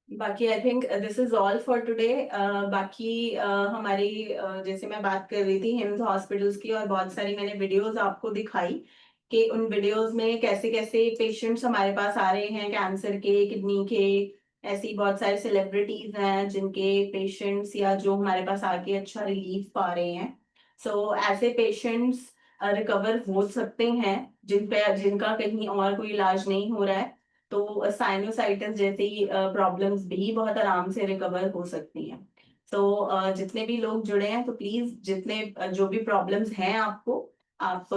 बाकी I think this is all for today. बाकी हमारी जैसे मैं बात कर रही थी हिम्स हॉस्पिटल्स की, और बहुत सारी मैंने वीडियोस आपको दिखाई कि उन वीडियोस में कैसे कैसे पेशेंट्स हमारे पास आ रहे हैं, कैंसर के, किडनी के। ऐसी बहुत सारे सेलिब्रिटीज हैं जिनके पेशेंट्स या जो हमारे पास आके अच्छा रिलीफ पा रहे हैं। सो ऐसे पेशेंट्स रिकवर हो सकते हैं जिनका कहीं और कोई इलाज नहीं हो रहा है। तो साइनोसाइटिस जैसी प्रॉब्लम्स भी बहुत आराम से रिकवर हो सकती हैं। तो जितने भी लोग जुड़े हैं, तो प्लीज जितने जो भी प्रॉब्लम्स हैं आपको, आप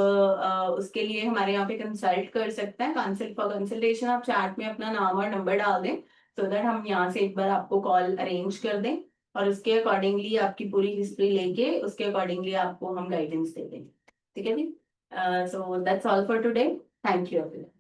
उसके लिए हमारे यहाँ पे कंसल्ट कर सकते हैं। फॉर कंसल्टेशन आप चैट में अपना नाम और नंबर डाल दें, सो दैट हम यहाँ से एक बार आपको कॉल अरेंज कर दें और उसके अकॉर्डिंगली आपकी पूरी हिस्ट्री लेके उसके अकॉर्डिंगली आपको हम गाइडेंस दे दें। ठीक है जी? So that's all for today. Thank you everyone.